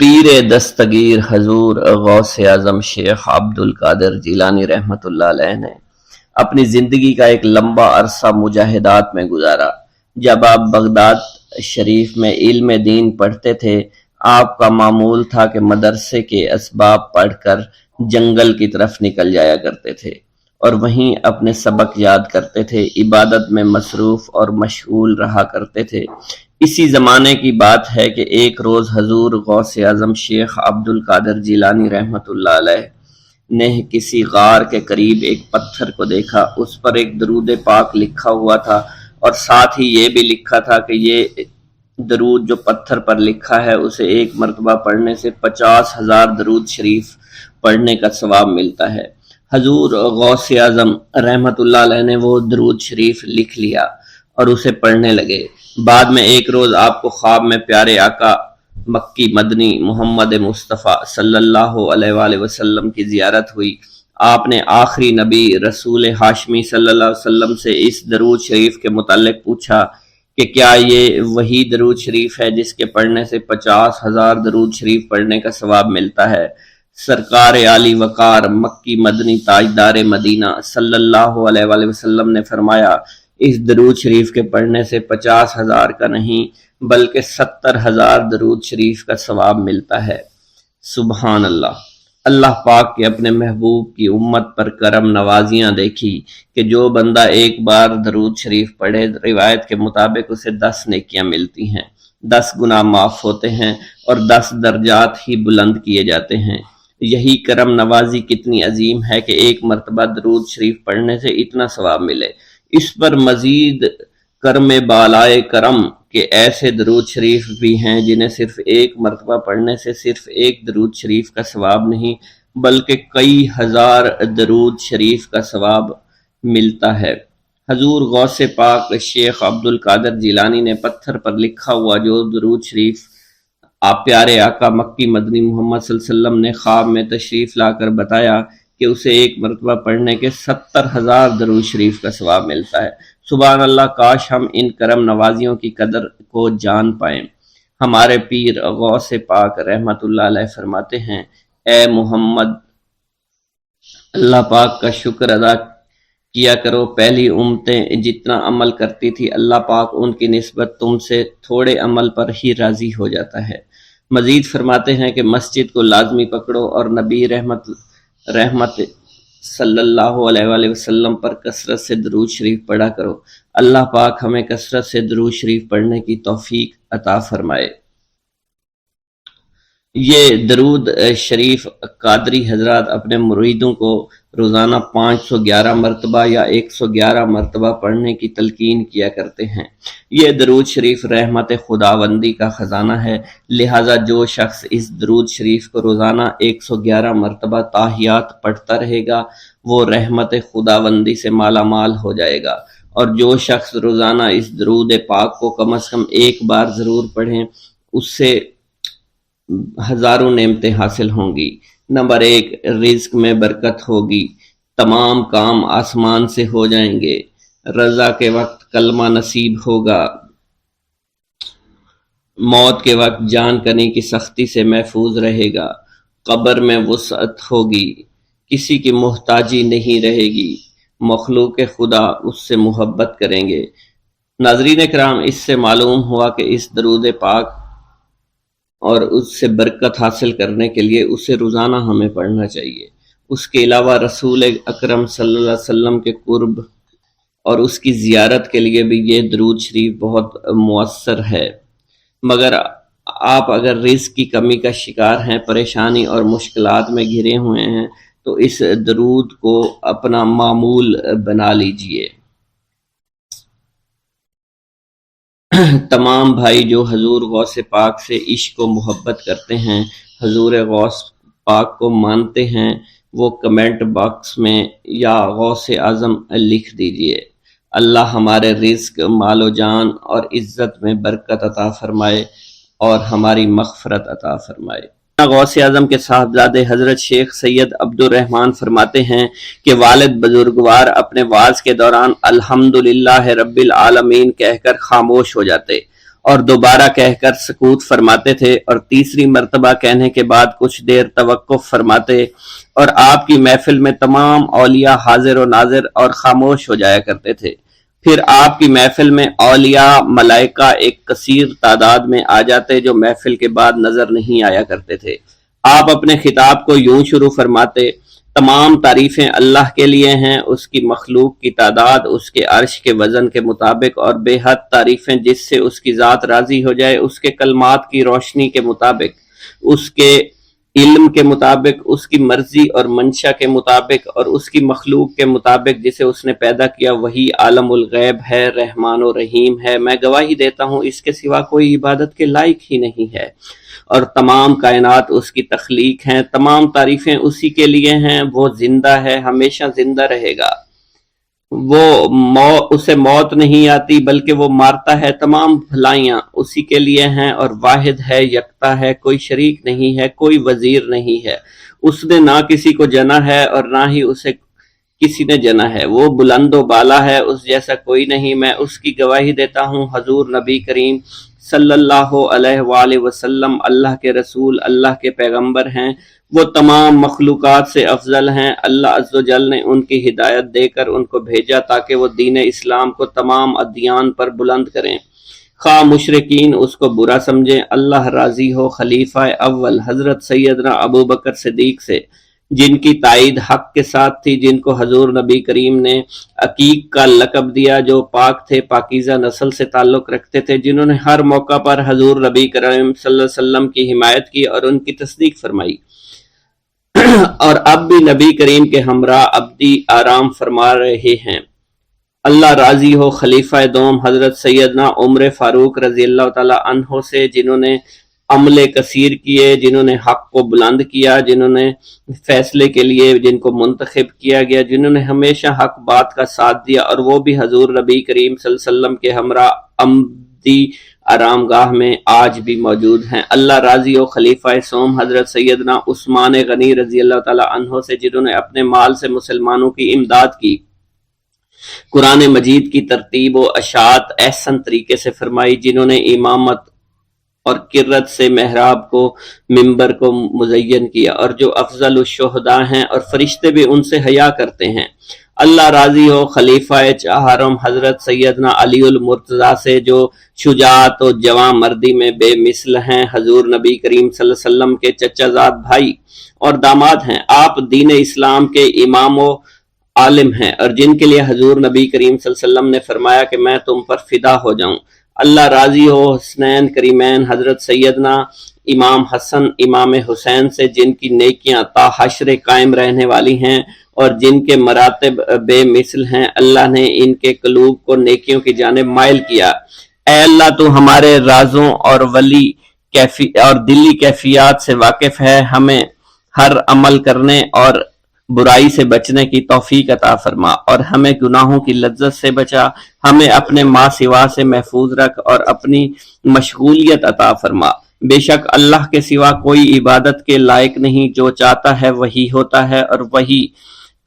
پیر دستگیر حضور غوث اعظم شیخ عبد القادر جیلانی رحمۃ اللہ علیہ نے اپنی زندگی کا ایک لمبا عرصہ مجاہدات میں گزارا۔ جب آپ بغداد شریف میں علم دین پڑھتے تھے، آپ کا معمول تھا کہ مدرسے کے اسباب پڑھ کر جنگل کی طرف نکل جایا کرتے تھے اور وہیں اپنے سبق یاد کرتے تھے، عبادت میں مصروف اور مشغول رہا کرتے تھے۔ اسی زمانے کی بات ہے کہ ایک روز حضور غوث اعظم شیخ عبد القادر جیلانی رحمۃ اللہ علیہ نے کسی غار کے قریب ایک پتھر کو دیکھا۔ اس پر ایک درود پاک لکھا ہوا تھا اور ساتھ ہی یہ بھی لکھا تھا کہ یہ درود جو پتھر پر لکھا ہے اسے ایک مرتبہ پڑھنے سے 50,000 درود شریف پڑھنے کا ثواب ملتا ہے۔ حضور غوث اعظم رحمۃ اللہ علیہ نے وہ درود شریف لکھ لیا اور اسے پڑھنے لگے۔ بعد میں ایک روز آپ کو خواب میں پیارے آقا مکی مدنی محمد مصطفیٰ صلی اللہ علیہ وآلہ وسلم کی زیارت ہوئی۔ آپ نے آخری نبی رسول ہاشمی صلی اللہ علیہ وسلم سے اس درود شریف کے متعلق پوچھا کہ کیا یہ وہی درود شریف ہے جس کے پڑھنے سے 50,000 درود شریف پڑھنے کا ثواب ملتا ہے؟ سرکار عالی وقار مکی مدنی تاجدار مدینہ صلی اللہ علیہ وآلہ وسلم نے فرمایا، اس درود شریف کے پڑھنے سے 50,000 کا نہیں بلکہ 70,000 درود شریف کا ثواب ملتا ہے۔ سبحان اللہ۔ اللہ پاک کے اپنے محبوب کی امت پر کرم نوازیاں دیکھی کہ جو بندہ ایک بار درود شریف پڑھے، روایت کے مطابق اسے 10 نیکیاں ملتی ہیں، 10 گناہ معاف ہوتے ہیں اور 10 درجات ہی بلند کیے جاتے ہیں۔ یہی کرم نوازی کتنی عظیم ہے کہ ایک مرتبہ درود شریف پڑھنے سے اتنا ثواب ملے۔ اس پر مزید کرم بالائے کرم کہ ایسے درود شریف بھی ہیں جنہیں صرف ایک مرتبہ پڑھنے سے صرف ایک درود شریف کا ثواب نہیں بلکہ کئی ہزار درود شریف کا ثواب ملتا ہے۔ حضور غوث پاک شیخ عبد القادر جیلانی نے پتھر پر لکھا ہوا جو درود شریف آپ پیارے آقا مکی مدنی محمد صلی اللہ علیہ وسلم نے خواب میں تشریف لا کر بتایا کہ اسے ایک مرتبہ پڑھنے کے 70,000 درود شریف کا ثواب ملتا ہے۔ سبحان اللہ، کاش ہم ان کرم نوازیوں کی قدر کو جان پائیں۔ ہمارے پیر غوث پاک رحمت اللہ علیہ فرماتے ہیں، اے محمد، اللہ پاک کا شکر ادا کیا کرو، پہلی امتیں جتنا عمل کرتی تھی اللہ پاک ان کی نسبت تم سے تھوڑے عمل پر ہی راضی ہو جاتا ہے۔ مزید فرماتے ہیں کہ مسجد کو لازمی پکڑو اور نبی رحمت صلی اللہ علیہ وآلہ وسلم پر کثرت سے درود شریف پڑھا کرو۔ اللہ پاک ہمیں کثرت سے درود شریف پڑھنے کی توفیق عطا فرمائے۔ یہ درود شریف قادری حضرات اپنے مریدوں کو روزانہ 511 مرتبہ یا 111 مرتبہ پڑھنے کی تلقین کیا کرتے ہیں۔ یہ درود شریف رحمت خداوندی کا خزانہ ہے، لہٰذا جو شخص اس درود شریف کو روزانہ 111 مرتبہ تاحیات پڑھتا رہے گا وہ رحمت خداوندی سے مالا مال ہو جائے گا، اور جو شخص روزانہ اس درود پاک کو کم از کم ایک بار ضرور پڑھیں اس سے ہزاروں نعمتیں حاصل ہوں گی۔ نمبر 1، رزق میں برکت ہوگی، تمام کام آسمان سے ہو جائیں گے، رضا کے وقت کلمہ نصیب ہوگا، موت کے وقت جان کنی کی سختی سے محفوظ رہے گا، قبر میں وسعت ہوگی، کسی کی محتاجی نہیں رہے گی، مخلوق خدا اس سے محبت کریں گے۔ ناظرین کرام، اس سے معلوم ہوا کہ اس درود پاک اور اس سے برکت حاصل کرنے کے لیے اسے روزانہ ہمیں پڑھنا چاہیے۔ اس کے علاوہ رسول اکرم صلی اللہ علیہ وسلم کے قرب اور اس کی زیارت کے لیے بھی یہ درود شریف بہت مؤثر ہے۔ مگر آپ اگر رزق کی کمی کا شکار ہیں، پریشانی اور مشکلات میں گھرے ہوئے ہیں تو اس درود کو اپنا معمول بنا لیجئے۔ تمام بھائی جو حضور غوث پاک سے عشق و محبت کرتے ہیں، حضور غوث پاک کو مانتے ہیں، وہ کمنٹ باکس میں یا غوث اعظم لکھ دیجئے۔ اللہ ہمارے رزق، مال و جان اور عزت میں برکت عطا فرمائے اور ہماری مغفرت عطا فرمائے۔ غوث اعظم کے صاحبزادے حضرت شیخ سید عبد الرحمن فرماتے ہیں کہ والد بزرگوار اپنے وعظ کے دوران الحمدللہ رب العالمین کہہ کر خاموش ہو جاتے اور دوبارہ کہہ کر سکوت فرماتے تھے اور تیسری مرتبہ کہنے کے بعد کچھ دیر توقف فرماتے، اور آپ کی محفل میں تمام اولیاء حاضر و ناظر اور خاموش ہو جایا کرتے تھے۔ پھر آپ کی محفل میں اولیاء ملائکہ ایک کثیر تعداد میں آ جاتے جو محفل کے بعد نظر نہیں آیا کرتے تھے۔ آپ اپنے خطاب کو یوں شروع فرماتے: تمام تعریفیں اللہ کے لیے ہیں، اس کی مخلوق کی تعداد اس کے عرش کے وزن کے مطابق، اور بے حد تعریفیں جس سے اس کی ذات راضی ہو جائے، اس کے کلمات کی روشنی کے مطابق، اس کے علم کے مطابق، اس کی مرضی اور منشا کے مطابق، اور اس کی مخلوق کے مطابق جسے اس نے پیدا کیا وہی عالم الغیب ہے، رحمان و رحیم ہے۔ میں گواہی دیتا ہوں اس کے سوا کوئی عبادت کے لائق ہی نہیں ہے، اور تمام کائنات اس کی تخلیق ہیں، تمام تعریفیں اسی کے لیے ہیں۔ وہ زندہ ہے، ہمیشہ زندہ رہے گا، اسے موت نہیں آتی بلکہ وہ مارتا ہے، تمام بھلائیاں اسی کے لیے ہیں، اور واحد ہے، یکتا ہے، کوئی شریک نہیں ہے، کوئی وزیر نہیں ہے۔ اس نے نہ کسی کو جنا ہے اور نہ ہی اسے کسی نے جنا ہے، وہ بلند و بالا ہے، اس جیسا کوئی نہیں۔ میں اس کی گواہی دیتا ہوں حضور نبی کریم صلی اللہ علیہ وآلہ وسلم اللہ کے رسول، اللہ کے پیغمبر ہیں، وہ تمام مخلوقات سے افضل ہیں۔ اللہ عز و جل نے ان کی ہدایت دے کر ان کو بھیجا تاکہ وہ دین اسلام کو تمام ادیان پر بلند کریں، خواہ مشرکین اس کو برا سمجھیں۔ اللہ راضی ہو خلیفہ اول حضرت سیدنا ابو بکر صدیق سے، جن کی تائید حق کے ساتھ تھی، جن کو حضور نبی کریم نے عقیق کا لقب دیا، جو پاک تھے، پاکیزہ نسل سے تعلق رکھتے تھے، جنہوں نے ہر موقع پر حضور نبی کریم صلی اللہ علیہ وسلم کی حمایت کی اور ان کی تصدیق فرمائی، اور اب بھی نبی کریم کے ہمراہ ابدی آرام فرما رہے ہیں۔ اللہ راضی ہو خلیفہ دوم حضرت سیدنا عمر فاروق رضی اللہ تعالی عنہ سے، جنہوں نے عمل کثیر کیے، جنہوں نے حق کو بلند کیا، جنہوں نے فیصلے کے لیے جن کو منتخب کیا گیا، جنہوں نے ہمیشہ حق بات کا ساتھ دیا، اور وہ بھی حضور نبی کریم صلی اللہ علیہ وسلم کے ہمراہ ابدی آرام گاہ میں آج بھی موجود ہیں۔ اللہ راضی ہو خلیفہ سوم حضرت سیدنا عثمان غنی رضی اللہ تعالی عنہ سے، جنہوں نے اپنے مال سے مسلمانوں کی امداد کی، قرآن مجید کی ترتیب و اشاعت احسن طریقے سے فرمائی، جنہوں نے امامت اور قرت سے محراب کو، ممبر کو مزین کیا، اور جو افضل الشہداء ہیں اور فرشتے بھی ان سے حیا کرتے ہیں۔ اللہ راضی ہو خلیفہ چہارم حضرت سیدنا علی المرتضیٰ سے، جو شجاعت و جواں مردی میں بے مثل ہیں، حضور نبی کریم صلی اللہ علیہ وسلم کے چچا زاد بھائی اور داماد ہیں۔ آپ دین اسلام کے امام و عالم ہیں، اور جن کے لیے حضور نبی کریم صلی اللہ علیہ وسلم نے فرمایا کہ میں تم پر فدا ہو جاؤں۔ اللہ راضی ہو حسنین کریمین حضرت سیدنا امام حسن امام حسین سے، جن کی نیکیاں تا حشر قائم رہنے والی ہیں اور جن کے مراتب بے مثل ہیں۔ اللہ نے ان کے قلوب کو نیکیوں کی جانب مائل کیا۔ اے اللہ تو ہمارے رازوں اور دلی کیفیات سے واقف ہے، ہمیں ہر عمل کرنے اور برائی سے بچنے کی توفیق عطا فرما، اور ہمیں گناہوں کی لذت سے بچا، ہمیں اپنے ما سوا سے محفوظ رکھ اور اپنی مشغولیت عطا فرما۔ بے شک اللہ کے سوا کوئی عبادت کے لائق نہیں، جو چاہتا ہے وہی ہوتا ہے، اور وہی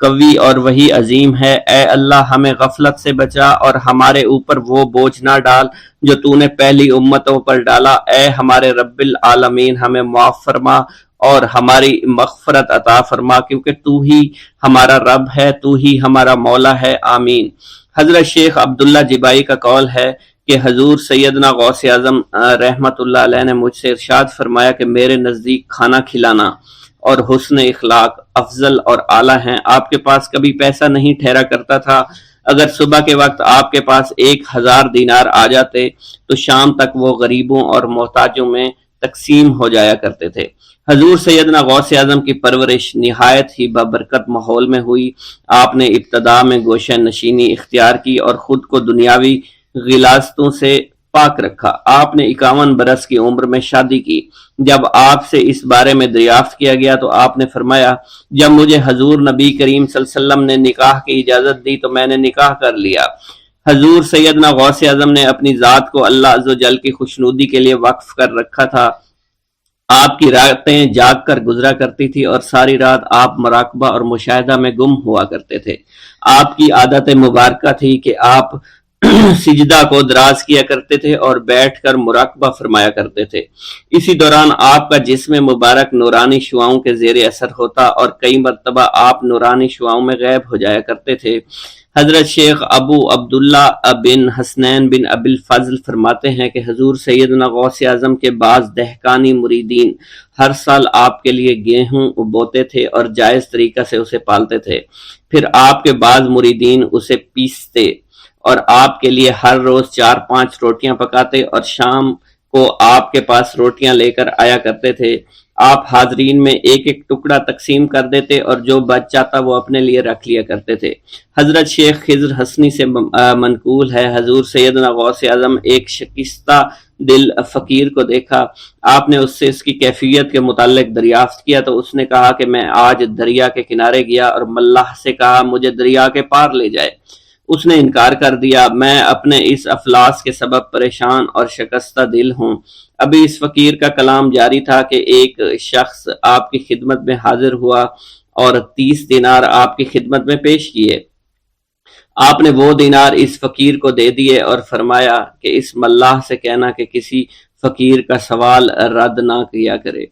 قوی اور وہی عظیم ہے۔ اے اللہ ہمیں غفلت سے بچا اور ہمارے اوپر وہ بوجھ نہ ڈال جو تو نے پہلی امتوں پر ڈالا۔ اے ہمارے رب العالمین ہمیں معاف فرما اور ہماری مغفرت عطا فرما، کیونکہ تو ہی ہمارا رب ہے، تو ہی ہمارا مولا ہے، آمین۔ حضرت شیخ عبداللہ جبائی کا قول ہے کہ حضور سیدنا غوث اعظم رحمت اللہ علیہ نے مجھ سے ارشاد فرمایا کہ میرے نزدیک کھانا کھلانا اور حسن اخلاق افضل اور اعلیٰ ہیں۔ آپ کے پاس کبھی پیسہ نہیں ٹھہرا کرتا تھا، اگر صبح کے وقت آپ کے پاس 1000 دینار آ جاتے تو شام تک وہ غریبوں اور محتاجوں میں تقسیم ہو جایا کرتے تھے۔ حضور سیدنا غوث اعظم کی پرورش نہایت ہی بابرکت ماحول میں ہوئی۔ آپ نے ابتدا میں گوشہ نشینی اختیار کی اور خود کو دنیاوی غلاظتوں سے پاک رکھا۔ آپ نے 51 برس کی عمر میں شادی کی۔ جب آپ سے اس بارے میں دریافت کیا گیا تو آپ نے فرمایا، جب مجھے حضور نبی کریم صلی اللہ علیہ وسلم نے نکاح کی اجازت دی تو میں نے نکاح کر لیا۔ حضور سیدنا غوث اعظم نے اپنی ذات کو اللہ عز و جل کی خوشنودی کے لیے وقف کر رکھا تھا۔ آپ کی راتیں جاگ کر گزرا کرتی تھی اور ساری رات آپ مراقبہ اور مشاہدہ میں گم ہوا کرتے تھے۔ آپ کی عادت مبارکہ تھی کہ آپ سجدہ کو دراز کیا کرتے تھے اور بیٹھ کر مراقبہ فرمایا کرتے تھے۔ اسی دوران آپ کا جسم مبارک نورانی شعاؤں کے زیر اثر ہوتا اور کئی مرتبہ آپ نورانی شعاؤں میں غائب ہو جایا کرتے تھے۔ حضرت شیخ ابو عبداللہ بن حسنین بن ابی الفضل فرماتے ہیں کہ حضور سیدنا غوث اعظم کے بعض دہقانی مریدین ہر سال آپ کے لیے گیہوں بوتے تھے اور جائز طریقہ سے اسے پالتے تھے۔ پھر آپ کے بعض مریدین اسے پیستے اور آپ کے لیے ہر روز 4-5 روٹیاں پکاتے اور شام کو آپ کے پاس روٹیاں لے کر آیا کرتے تھے۔ آپ حاضرین میں ایک ایک ٹکڑا تقسیم کر دیتے اور جو بچ جاتا وہ اپنے لیے رکھ لیا کرتے تھے۔ حضرت شیخ خضر حسنی سے منقول ہے، حضور سیدنا غوث اعظم ایک شکستہ دل فقیر کو دیکھا، آپ نے اس سے اس کی کیفیت کے متعلق دریافت کیا تو اس نے کہا کہ میں آج دریا کے کنارے گیا اور ملاح سے کہا مجھے دریا کے پار لے جائے۔ اس نے انکار کر دیا۔ میں اپنے اس افلاس کے سبب پریشان اور شکستہ دل ہوں۔ ابھی اس فقیر کا کلام جاری تھا کہ ایک شخص آپ کی خدمت میں حاضر ہوا اور 30 دینار آپ کی خدمت میں پیش کیے۔ آپ نے وہ دینار اس فقیر کو دے دیے اور فرمایا کہ اس ملاح سے کہنا کہ کسی فقیر کا سوال رد نہ کیا کرے۔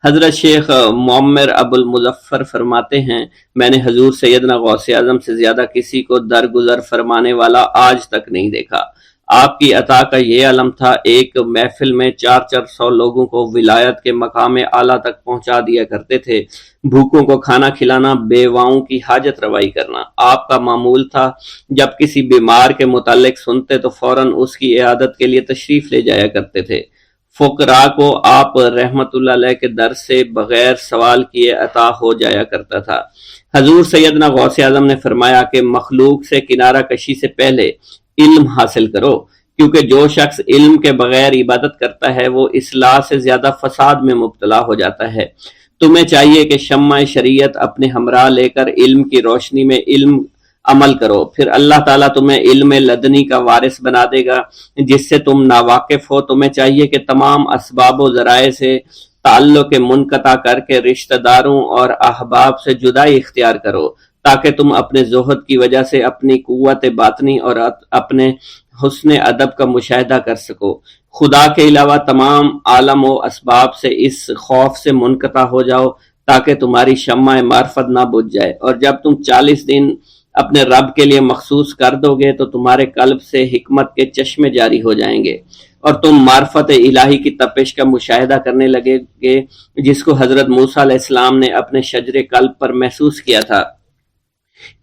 حضرت شیخ معمر ابو المظفر فرماتے ہیں میں نے حضور سیدنا غوث اعظم سے زیادہ کسی کو درگزر فرمانے والا آج تک نہیں دیکھا۔ آپ کی عطا کا یہ علم تھا، ایک محفل میں 400 لوگوں کو ولایت کے مقام اعلیٰ تک پہنچا دیا کرتے تھے، بھوکوں کو کھانا کھلانا، بیواؤں کی حاجت روائی کرنا آپ کا معمول تھا۔ جب کسی بیمار کے متعلق سنتے تو فوراً اس کی عیادت کے لیے تشریف لے جایا کرتے تھے۔ فقراء کو آپ رحمت اللہ علیہ کے در سے بغیر سوال کیے عطا ہو جایا کرتا تھا۔ حضور سیدنا غوث اعظم نے فرمایا کہ مخلوق سے کنارہ کشی سے پہلے علم حاصل کرو، کیونکہ جو شخص علم کے بغیر عبادت کرتا ہے وہ اصلاح سے زیادہ فساد میں مبتلا ہو جاتا ہے۔ تمہیں چاہیے کہ شمع شریعت اپنے ہمراہ لے کر علم کی روشنی میں علم عمل کرو، پھر اللہ تعالیٰ تمہیں علم لدنی کا وارث بنا دے گا جس سے تم ناواقف ہو۔ تمہیں چاہیے کہ تمام اسباب و ذرائع سے تعلق منقطع کر کے رشتہ داروں اور احباب سے جدائی اختیار کرو تاکہ تم اپنے زہد کی وجہ سے اپنی قوت باطنی اور اپنے حسن ادب کا مشاہدہ کر سکو۔ خدا کے علاوہ تمام عالم و اسباب سے اس خوف سے منقطع ہو جاؤ تاکہ تمہاری شمع معرفت نہ بجھ جائے، اور جب تم 40 دن اپنے رب کے لیے مخصوص کر دو گے تو تمہارے قلب سے حکمت کے چشمے جاری ہو جائیں گے اور تم معرفت الہی کی تپش کا مشاہدہ کرنے لگے گے جس کو حضرت موسیٰ علیہ السلام نے اپنے شجر قلب پر محسوس کیا تھا۔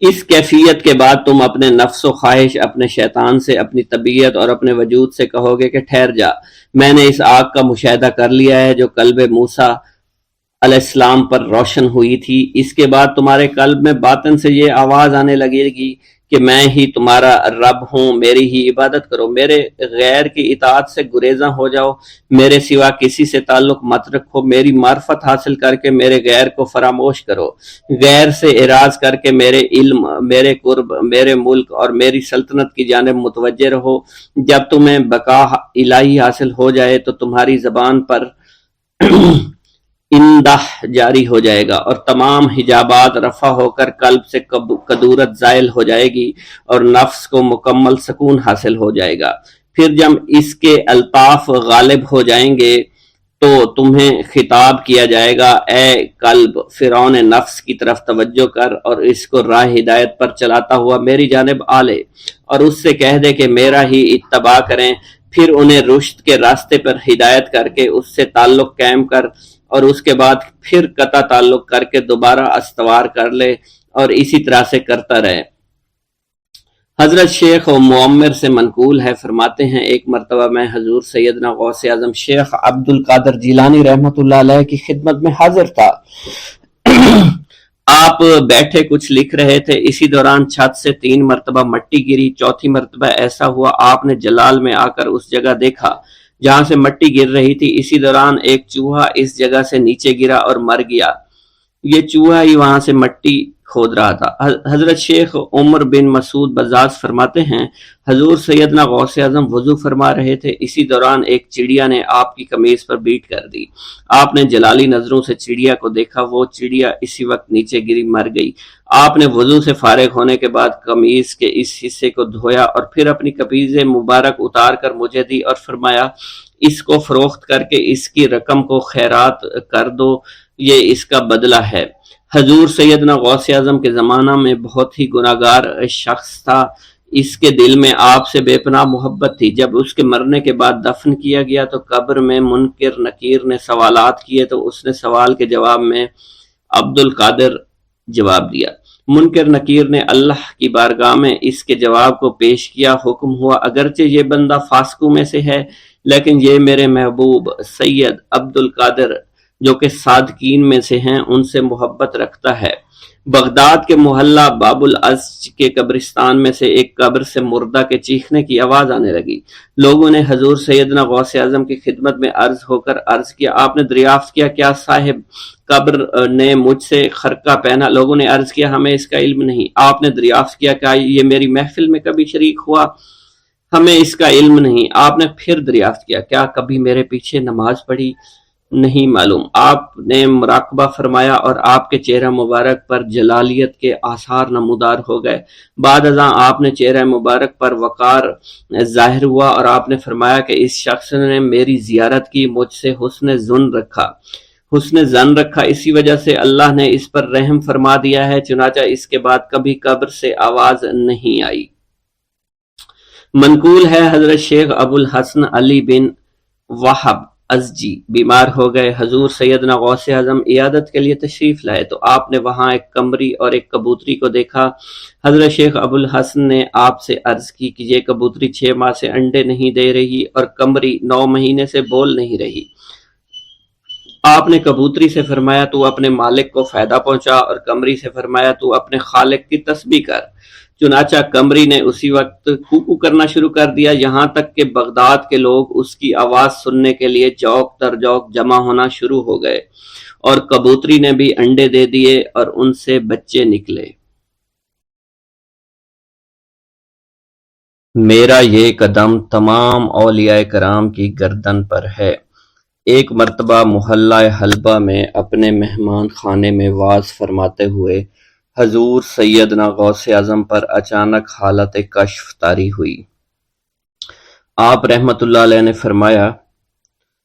اس کیفیت کے بعد تم اپنے نفس و خواہش، اپنے شیطان سے، اپنی طبیعت اور اپنے وجود سے کہو گے کہ ٹھہر جا، میں نے اس آگ کا مشاہدہ کر لیا ہے جو قلب موسیٰ علیہ السلام پر روشن ہوئی تھی۔ اس کے بعد تمہارے قلب میں باطن سے یہ آواز آنے لگے گی کہ میں ہی تمہارا رب ہوں، میری ہی عبادت کرو، میرے غیر کی اطاعت سے گریزاں ہو جاؤ، میرے سوا کسی سے تعلق مت رکھو، میری معرفت حاصل کر کے میرے غیر کو فراموش کرو، غیر سے اعراض کر کے میرے علم، میرے قرب، میرے ملک اور میری سلطنت کی جانب متوجہ رہو۔ جب تمہیں بقا الہی حاصل ہو جائے تو تمہاری زبان پر اندہ جاری ہو جائے گا اور تمام حجابات رفع ہو کر قلب سے کدورت زائل ہو جائے گی اور نفس کو مکمل سکون حاصل ہو جائے گا۔ پھر جب اس کے الطاف غالب ہو جائیں گے تو تمہیں خطاب کیا جائے گا، اے قلب، فرعون نفس کی طرف توجہ کر اور اس کو راہ ہدایت پر چلاتا ہوا میری جانب آ لے اور اس سے کہہ دے کہ میرا ہی اتباع کریں، پھر انہیں رشد کے راستے پر ہدایت کر کے اس سے تعلق قائم کر اور اس کے بعد پھر قطع تعلق کر کے دوبارہ استوار کر لے اور اسی طرح سے کرتا رہے۔ حضرت شیخ معمر سے منقول ہے، فرماتے ہیں ایک مرتبہ میں حضور سیدنا غوث اعظم شیخ عبد القادر جیلانی رحمت اللہ علیہ کی خدمت میں حاضر تھا۔ آپ بیٹھے کچھ لکھ رہے تھے، اسی دوران چھت سے 3 مرتبہ مٹی گری، چوتھی مرتبہ ایسا ہوا آپ نے جلال میں آ کر اس جگہ دیکھا جہاں سے مٹی گر رہی تھی۔ اسی دوران ایک چوہا اس جگہ سے نیچے گرا اور مر گیا۔ یہ چوہا ہی وہاں سے مٹی کھود رہا تھا۔ حضرت شیخ عمر بن مسعود بزاز فرماتے ہیں حضور سیدنا غوث اعظم وضو فرما رہے تھے، اسی دوران ایک چڑیا نے آپ کی قمیض پر بیٹ کر دی۔ آپ نے جلالی نظروں سے چڑیا کو دیکھا، وہ چڑیا اسی وقت نیچے گری مر گئی۔ آپ نے وضو سے فارغ ہونے کے بعد قمیض کے اس حصے کو دھویا اور پھر اپنی قمیض مبارک اتار کر مجھے دی اور فرمایا اس کو فروخت کر کے اس کی رقم کو خیرات کر دو، یہ اس کا بدلہ ہے۔ حضور سیدنا غوث اعظم کے زمانہ میں بہت ہی گناہگار شخص تھا، اس کے دل میں آپ سے بے پناہ محبت تھی۔ جب اس کے مرنے کے بعد دفن کیا گیا تو قبر میں منکر نکیر نے سوالات کیے تو اس نے سوال کے جواب میں عبد القادر جواب دیا۔ منکر نکیر نے اللہ کی بارگاہ میں اس کے جواب کو پیش کیا۔ حکم ہوا اگرچہ یہ بندہ فاسقوں میں سے ہے لیکن یہ میرے محبوب سید عبد القادر جو کہ صادقین میں سے ہیں ان سے محبت رکھتا ہے۔ بغداد کے محلہ باب العز کے قبرستان میں سے ایک قبر سے مردہ کے چیخنے کی آواز آنے لگی۔ لوگوں نے حضور سیدنا غوث اعظم کی خدمت میں عرض ہو کر عرض کیا، آپ نے دریافت کیا کیا صاحب قبر نے مجھ سے خرقہ پہنا؟ لوگوں نے عرض کیا ہمیں اس کا علم نہیں۔ آپ نے دریافت کیا کیا یہ میری محفل میں کبھی شریک ہوا؟ ہمیں اس کا علم نہیں۔ آپ نے پھر دریافت کیا کیا کبھی میرے پیچھے نماز پڑھی؟ نہیں معلوم۔ آپ نے مراقبہ فرمایا اور آپ کے چہرہ مبارک پر جلالیت کے آثار نمودار ہو گئے۔ بعد ازاں آپ نے چہرہ مبارک پر وقار ظاہر ہوا اور آپ نے فرمایا کہ اس شخص نے میری زیارت کی، مجھ سے حسن ظن رکھا، اسی وجہ سے اللہ نے اس پر رحم فرما دیا ہے، چنانچہ اس کے بعد کبھی قبر سے آواز نہیں آئی۔ منقول ہے حضرت شیخ ابو الحسن علی بن وہب ازجی بیمار ہو گئے، حضور سیدنا غوث اعظم عیادت کے لیے تشریف لائے تو آپ نے وہاں ایک قمری اور ایک کبوتری کو دیکھا۔ حضرت شیخ ابو الحسن نے آپ سے عرض کی کہ یہ کبوتری 6 ماہ سے انڈے نہیں دے رہی اور قمری 9 مہینے سے بول نہیں رہی۔ آپ نے کبوتری سے فرمایا تو اپنے مالک کو فائدہ پہنچا اور قمری سے فرمایا تو اپنے خالق کی تسبیح کر۔ چنانچہ قمری نے اسی وقت کوکو کرنا شروع کر دیا، یہاں تک کہ بغداد کے لوگ اس کی آواز سننے کے لیے جوق در جوق جمع ہونا شروع ہو گئے اور کبوتری نے بھی انڈے دے دیے اور ان سے بچے نکلے۔ میرا یہ قدم تمام اولیاء کرام کی گردن پر ہے۔ ایک مرتبہ محلہ حلبہ میں اپنے مہمان خانے میں واز فرماتے ہوئے حضور سیدنا غوث اعظم پر اچانک حالت کشف طاری ہوئی۔ آپ رحمت اللہ علیہ نے فرمایا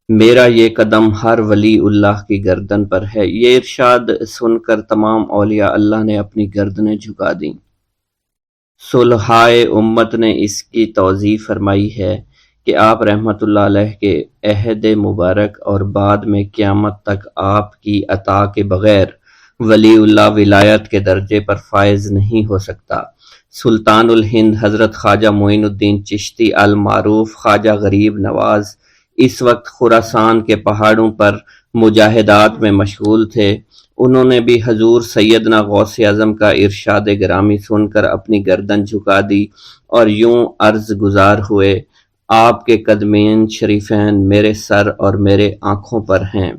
میرا یہ قدم ہر ولی اللہ کی گردن پر ہے۔ یہ ارشاد سن کر تمام اولیاء اللہ نے اپنی گردنیں جھکا دیں۔ صلحائے امت نے اس کی توضیح فرمائی ہے کہ آپ رحمت اللہ علیہ کے عہد مبارک اور بعد میں قیامت تک آپ کی عطا کے بغیر ولی اللہ ولایت کے درجے پر فائز نہیں ہو سکتا۔ سلطان الہند حضرت خواجہ معین الدین چشتی المعروف خواجہ غریب نواز اس وقت خراسان کے پہاڑوں پر مجاہدات میں مشغول تھے۔ انہوں نے بھی حضور سیدنا غوث اعظم کا ارشاد گرامی سن کر اپنی گردن جھکا دی اور یوں عرض گزار ہوئے، آپ کے قدمین شریفین میرے سر اور میرے آنکھوں پر ہیں۔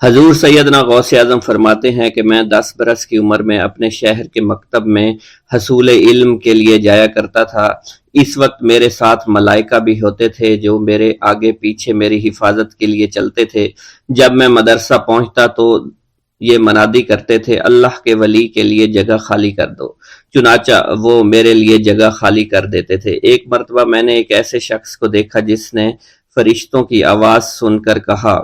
حضور سیدنا غوث اعظم فرماتے ہیں کہ میں 10 برس کی عمر میں اپنے شہر کے مکتب میں حصول علم کے لیے جایا کرتا تھا۔ اس وقت میرے ساتھ ملائکہ بھی ہوتے تھے جو میرے آگے پیچھے میری حفاظت کے لیے چلتے تھے۔ جب میں مدرسہ پہنچتا تو یہ منادی کرتے تھے اللہ کے ولی کے لیے جگہ خالی کر دو، چنانچہ وہ میرے لیے جگہ خالی کر دیتے تھے۔ ایک مرتبہ میں نے ایک ایسے شخص کو دیکھا جس نے فرشتوں کی آواز سن کر کہا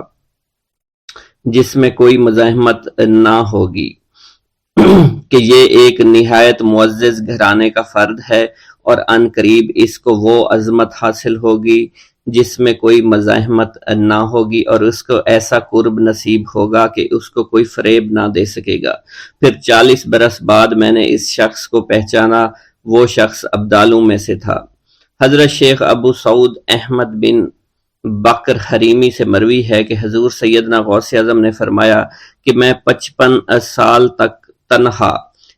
جس میں کوئی مزاحمت نہ ہوگی کہ یہ ایک نہایت معزز گھرانے کا فرد ہے اور عن قریب اس کو وہ عظمت حاصل ہوگی جس میں کوئی مزاحمت نہ ہوگی اور اس کو ایسا قرب نصیب ہوگا کہ اس کو کوئی فریب نہ دے سکے گا۔ پھر 40 برس بعد میں نے اس شخص کو پہچانا، وہ شخص ابدالوں میں سے تھا۔ حضرت شیخ ابو سعود احمد بن بکر حریمی سے مروی ہے کہ حضور سیدنا غوث اعظم نے فرمایا کہ میں 55 سال تک تنہا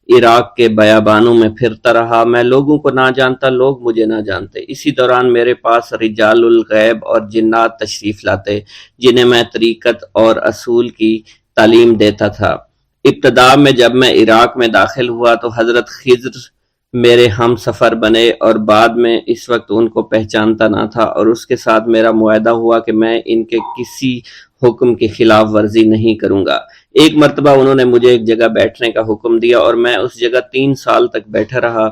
عراق کے بیابانوں میں پھرتا رہا، میں لوگوں کو نہ جانتا، لوگ مجھے نہ جانتے۔ اسی دوران میرے پاس رجال الغیب اور جنات تشریف لاتے جنہیں میں طریقت اور اصول کی تعلیم دیتا تھا۔ ابتدا میں جب میں عراق میں داخل ہوا تو حضرت خضر میرے ہم سفر بنے اور بعد میں اس وقت ان کو پہچانتا نہ تھا، اور اس کے ساتھ میرا معاہدہ ہوا کہ میں ان کے کسی حکم کی خلاف ورزی نہیں کروں گا۔ ایک مرتبہ انہوں نے مجھے ایک جگہ بیٹھنے کا حکم دیا اور میں اس جگہ 3 سال تک بیٹھا رہا۔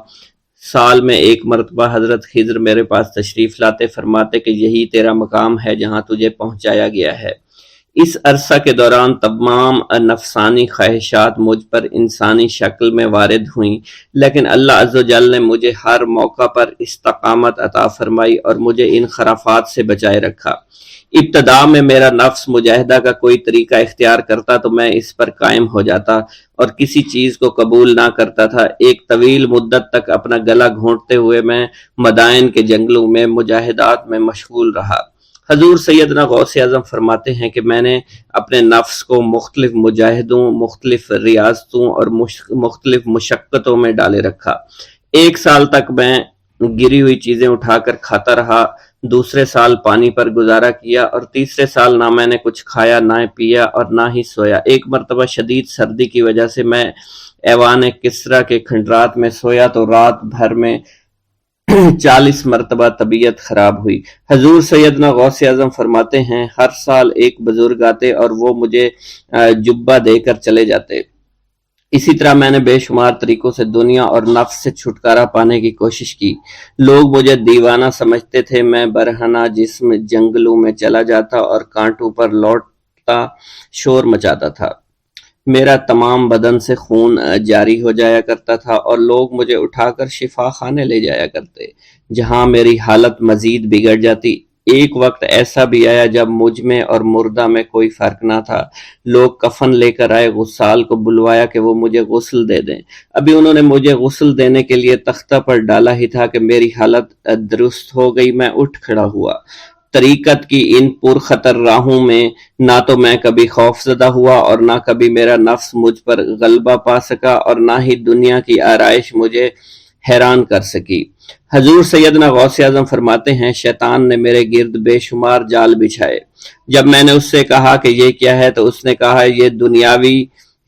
سال میں ایک مرتبہ حضرت خضر میرے پاس تشریف لاتے، فرماتے کہ یہی تیرا مقام ہے جہاں تجھے پہنچایا گیا ہے۔ اس عرصہ کے دوران تمام نفسانی خواہشات مجھ پر انسانی شکل میں وارد ہوئیں، لیکن اللہ عز و جل نے مجھے ہر موقع پر استقامت عطا فرمائی اور مجھے ان خرافات سے بچائے رکھا۔ ابتدا میں میرا نفس مجاہدہ کا کوئی طریقہ اختیار کرتا تو میں اس پر قائم ہو جاتا اور کسی چیز کو قبول نہ کرتا تھا۔ ایک طویل مدت تک اپنا گلا گھونٹتے ہوئے میں مدائن کے جنگلوں میں مجاہدات میں مشغول رہا۔ حضور سیدنا غوث اعظم فرماتے ہیں کہ میں نے اپنے نفس کو مختلف مجاہدوں، مختلف ریاضتوں اور مختلف مشقتوں میں ڈالے رکھا۔ 1 سال تک میں گری ہوئی چیزیں اٹھا کر کھاتا رہا، دوسرے سال پانی پر گزارا کیا، اور تیسرے سال نہ میں نے کچھ کھایا، نہ پیا اور نہ ہی سویا۔ ایک مرتبہ شدید سردی کی وجہ سے میں ایوان کسریٰ کے کھنڈرات میں سویا تو رات بھر میں 40 مرتبہ طبیعت خراب ہوئی۔ حضور سیدنا غوث اعظم فرماتے ہیں ہر سال ایک بزرگ آتے اور وہ مجھے جبہ دے کر چلے جاتے۔ اسی طرح میں نے بے شمار طریقوں سے دنیا اور نفس سے چھٹکارا پانے کی کوشش کی۔ لوگ مجھے دیوانہ سمجھتے تھے۔ میں برہنہ جسم جنگلوں میں چلا جاتا اور کانٹوں پر لوٹتا شور مچاتا تھا۔ میرا تمام بدن سے خون جاری ہو جایا کرتا تھا اور لوگ مجھے اٹھا کر شفا خانے لے جایا کرتے، جہاں میری حالت مزید بگڑ جاتی۔ ایک وقت ایسا بھی آیا جب مجھ میں اور مردہ میں کوئی فرق نہ تھا۔ لوگ کفن لے کر آئے، غسال کو بلوایا کہ وہ مجھے غسل دے دیں۔ ابھی انہوں نے مجھے غسل دینے کے لیے تختہ پر ڈالا ہی تھا کہ میری حالت درست ہو گئی۔ میں اٹھ کھڑا ہوا۔ طریقت کی ان پرخطر راہوں میں نہ تو میں کبھی خوف زدہ ہوا اور نہ کبھی میرا نفس مجھ پر غلبہ پا سکا اور نہ ہی دنیا کی آرائش مجھے حیران کر سکی۔ حضور سیدنا غوث اعظم فرماتے ہیں شیطان نے میرے گرد بے شمار جال بچھائے۔ جب میں نے اس سے کہا کہ یہ کیا ہے تو اس نے کہا یہ دنیاوی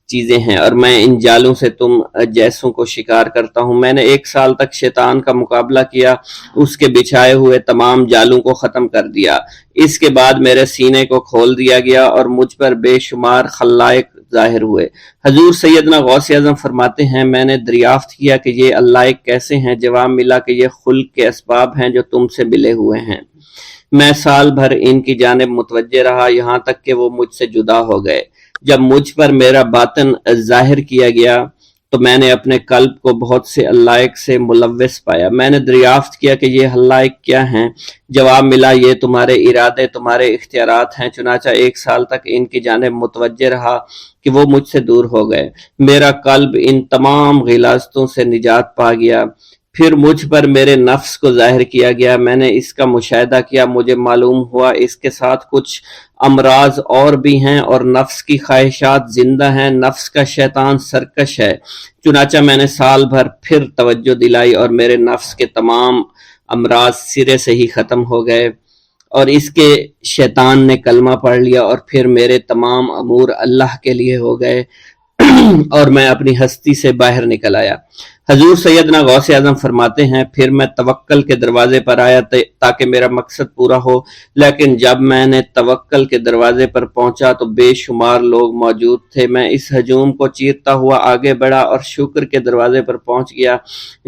چیزیں ہیں اور میں ان جالوں سے تم جیسوں کو شکار کرتا ہوں۔ میں نے 1 سال تک شیطان کا مقابلہ کیا، اس کے بچھائے ہوئے تمام جالوں کو ختم کر دیا۔ اس کے بعد میرے سینے کو کھول دیا گیا اور مجھ پر بے شمار خلائق ظاہر ہوئے۔ حضور سیدنا غوث اعظم فرماتے ہیں میں نے دریافت کیا کہ یہ علائق کیسے ہیں؟ جواب ملا کہ یہ خلق کے اسباب ہیں جو تم سے ملے ہوئے ہیں۔ میں سال بھر ان کی جانب متوجہ رہا، یہاں تک کہ وہ مجھ سے جدا ہو گئے۔ جب مجھ پر میرا باطن ظاہر کیا گیا تو میں نے اپنے قلب کو بہت سے علائق سے ملوث پایا۔ میں نے دریافت کیا کہ یہ علائق کیا ہیں؟ جواب ملا یہ تمہارے ارادے، تمہارے اختیارات ہیں۔ چنانچہ 1 سال تک ان کی جانب متوجہ رہا کہ وہ مجھ سے دور ہو گئے۔ میرا قلب ان تمام غلاظتوں سے نجات پا گیا۔ پھر مجھ پر میرے نفس کو ظاہر کیا گیا، میں نے اس کا مشاہدہ کیا، مجھے معلوم ہوا اس کے ساتھ کچھ امراض اور بھی ہیں اور نفس کی خواہشات زندہ ہیں، نفس کا شیطان سرکش ہے۔ چنانچہ میں نے سال بھر پھر توجہ دلائی اور میرے نفس کے تمام امراض سرے سے ہی ختم ہو گئے اور اس کے شیطان نے کلمہ پڑھ لیا اور پھر میرے تمام امور اللہ کے لیے ہو گئے اور میں اپنی ہستی سے باہر نکل آیا۔ حضور سیدنا غوث اعظم فرماتے ہیں پھر میں توکل کے دروازے پر آیا تاکہ میرا مقصد پورا ہو، لیکن جب میں نے توکل کے دروازے پر پہنچا تو بے شمار لوگ موجود تھے۔ میں اس ہجوم کو چیرتا ہوا آگے بڑھا اور شکر کے دروازے پر پہنچ گیا،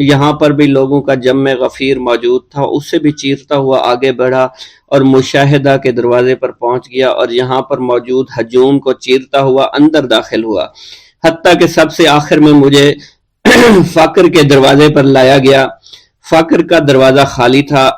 یہاں پر بھی لوگوں کا جمع غفیر موجود تھا، اسے بھی چیرتا ہوا آگے بڑھا اور مشاہدہ کے دروازے پر پہنچ گیا اور یہاں پر موجود ہجوم کو چیرتا ہوا اندر داخل ہوا، حتیٰ کہ سب سے آخر میں مجھے فقر کے دروازے پر لایا گیا۔ فقر کا دروازہ خالی تھا۔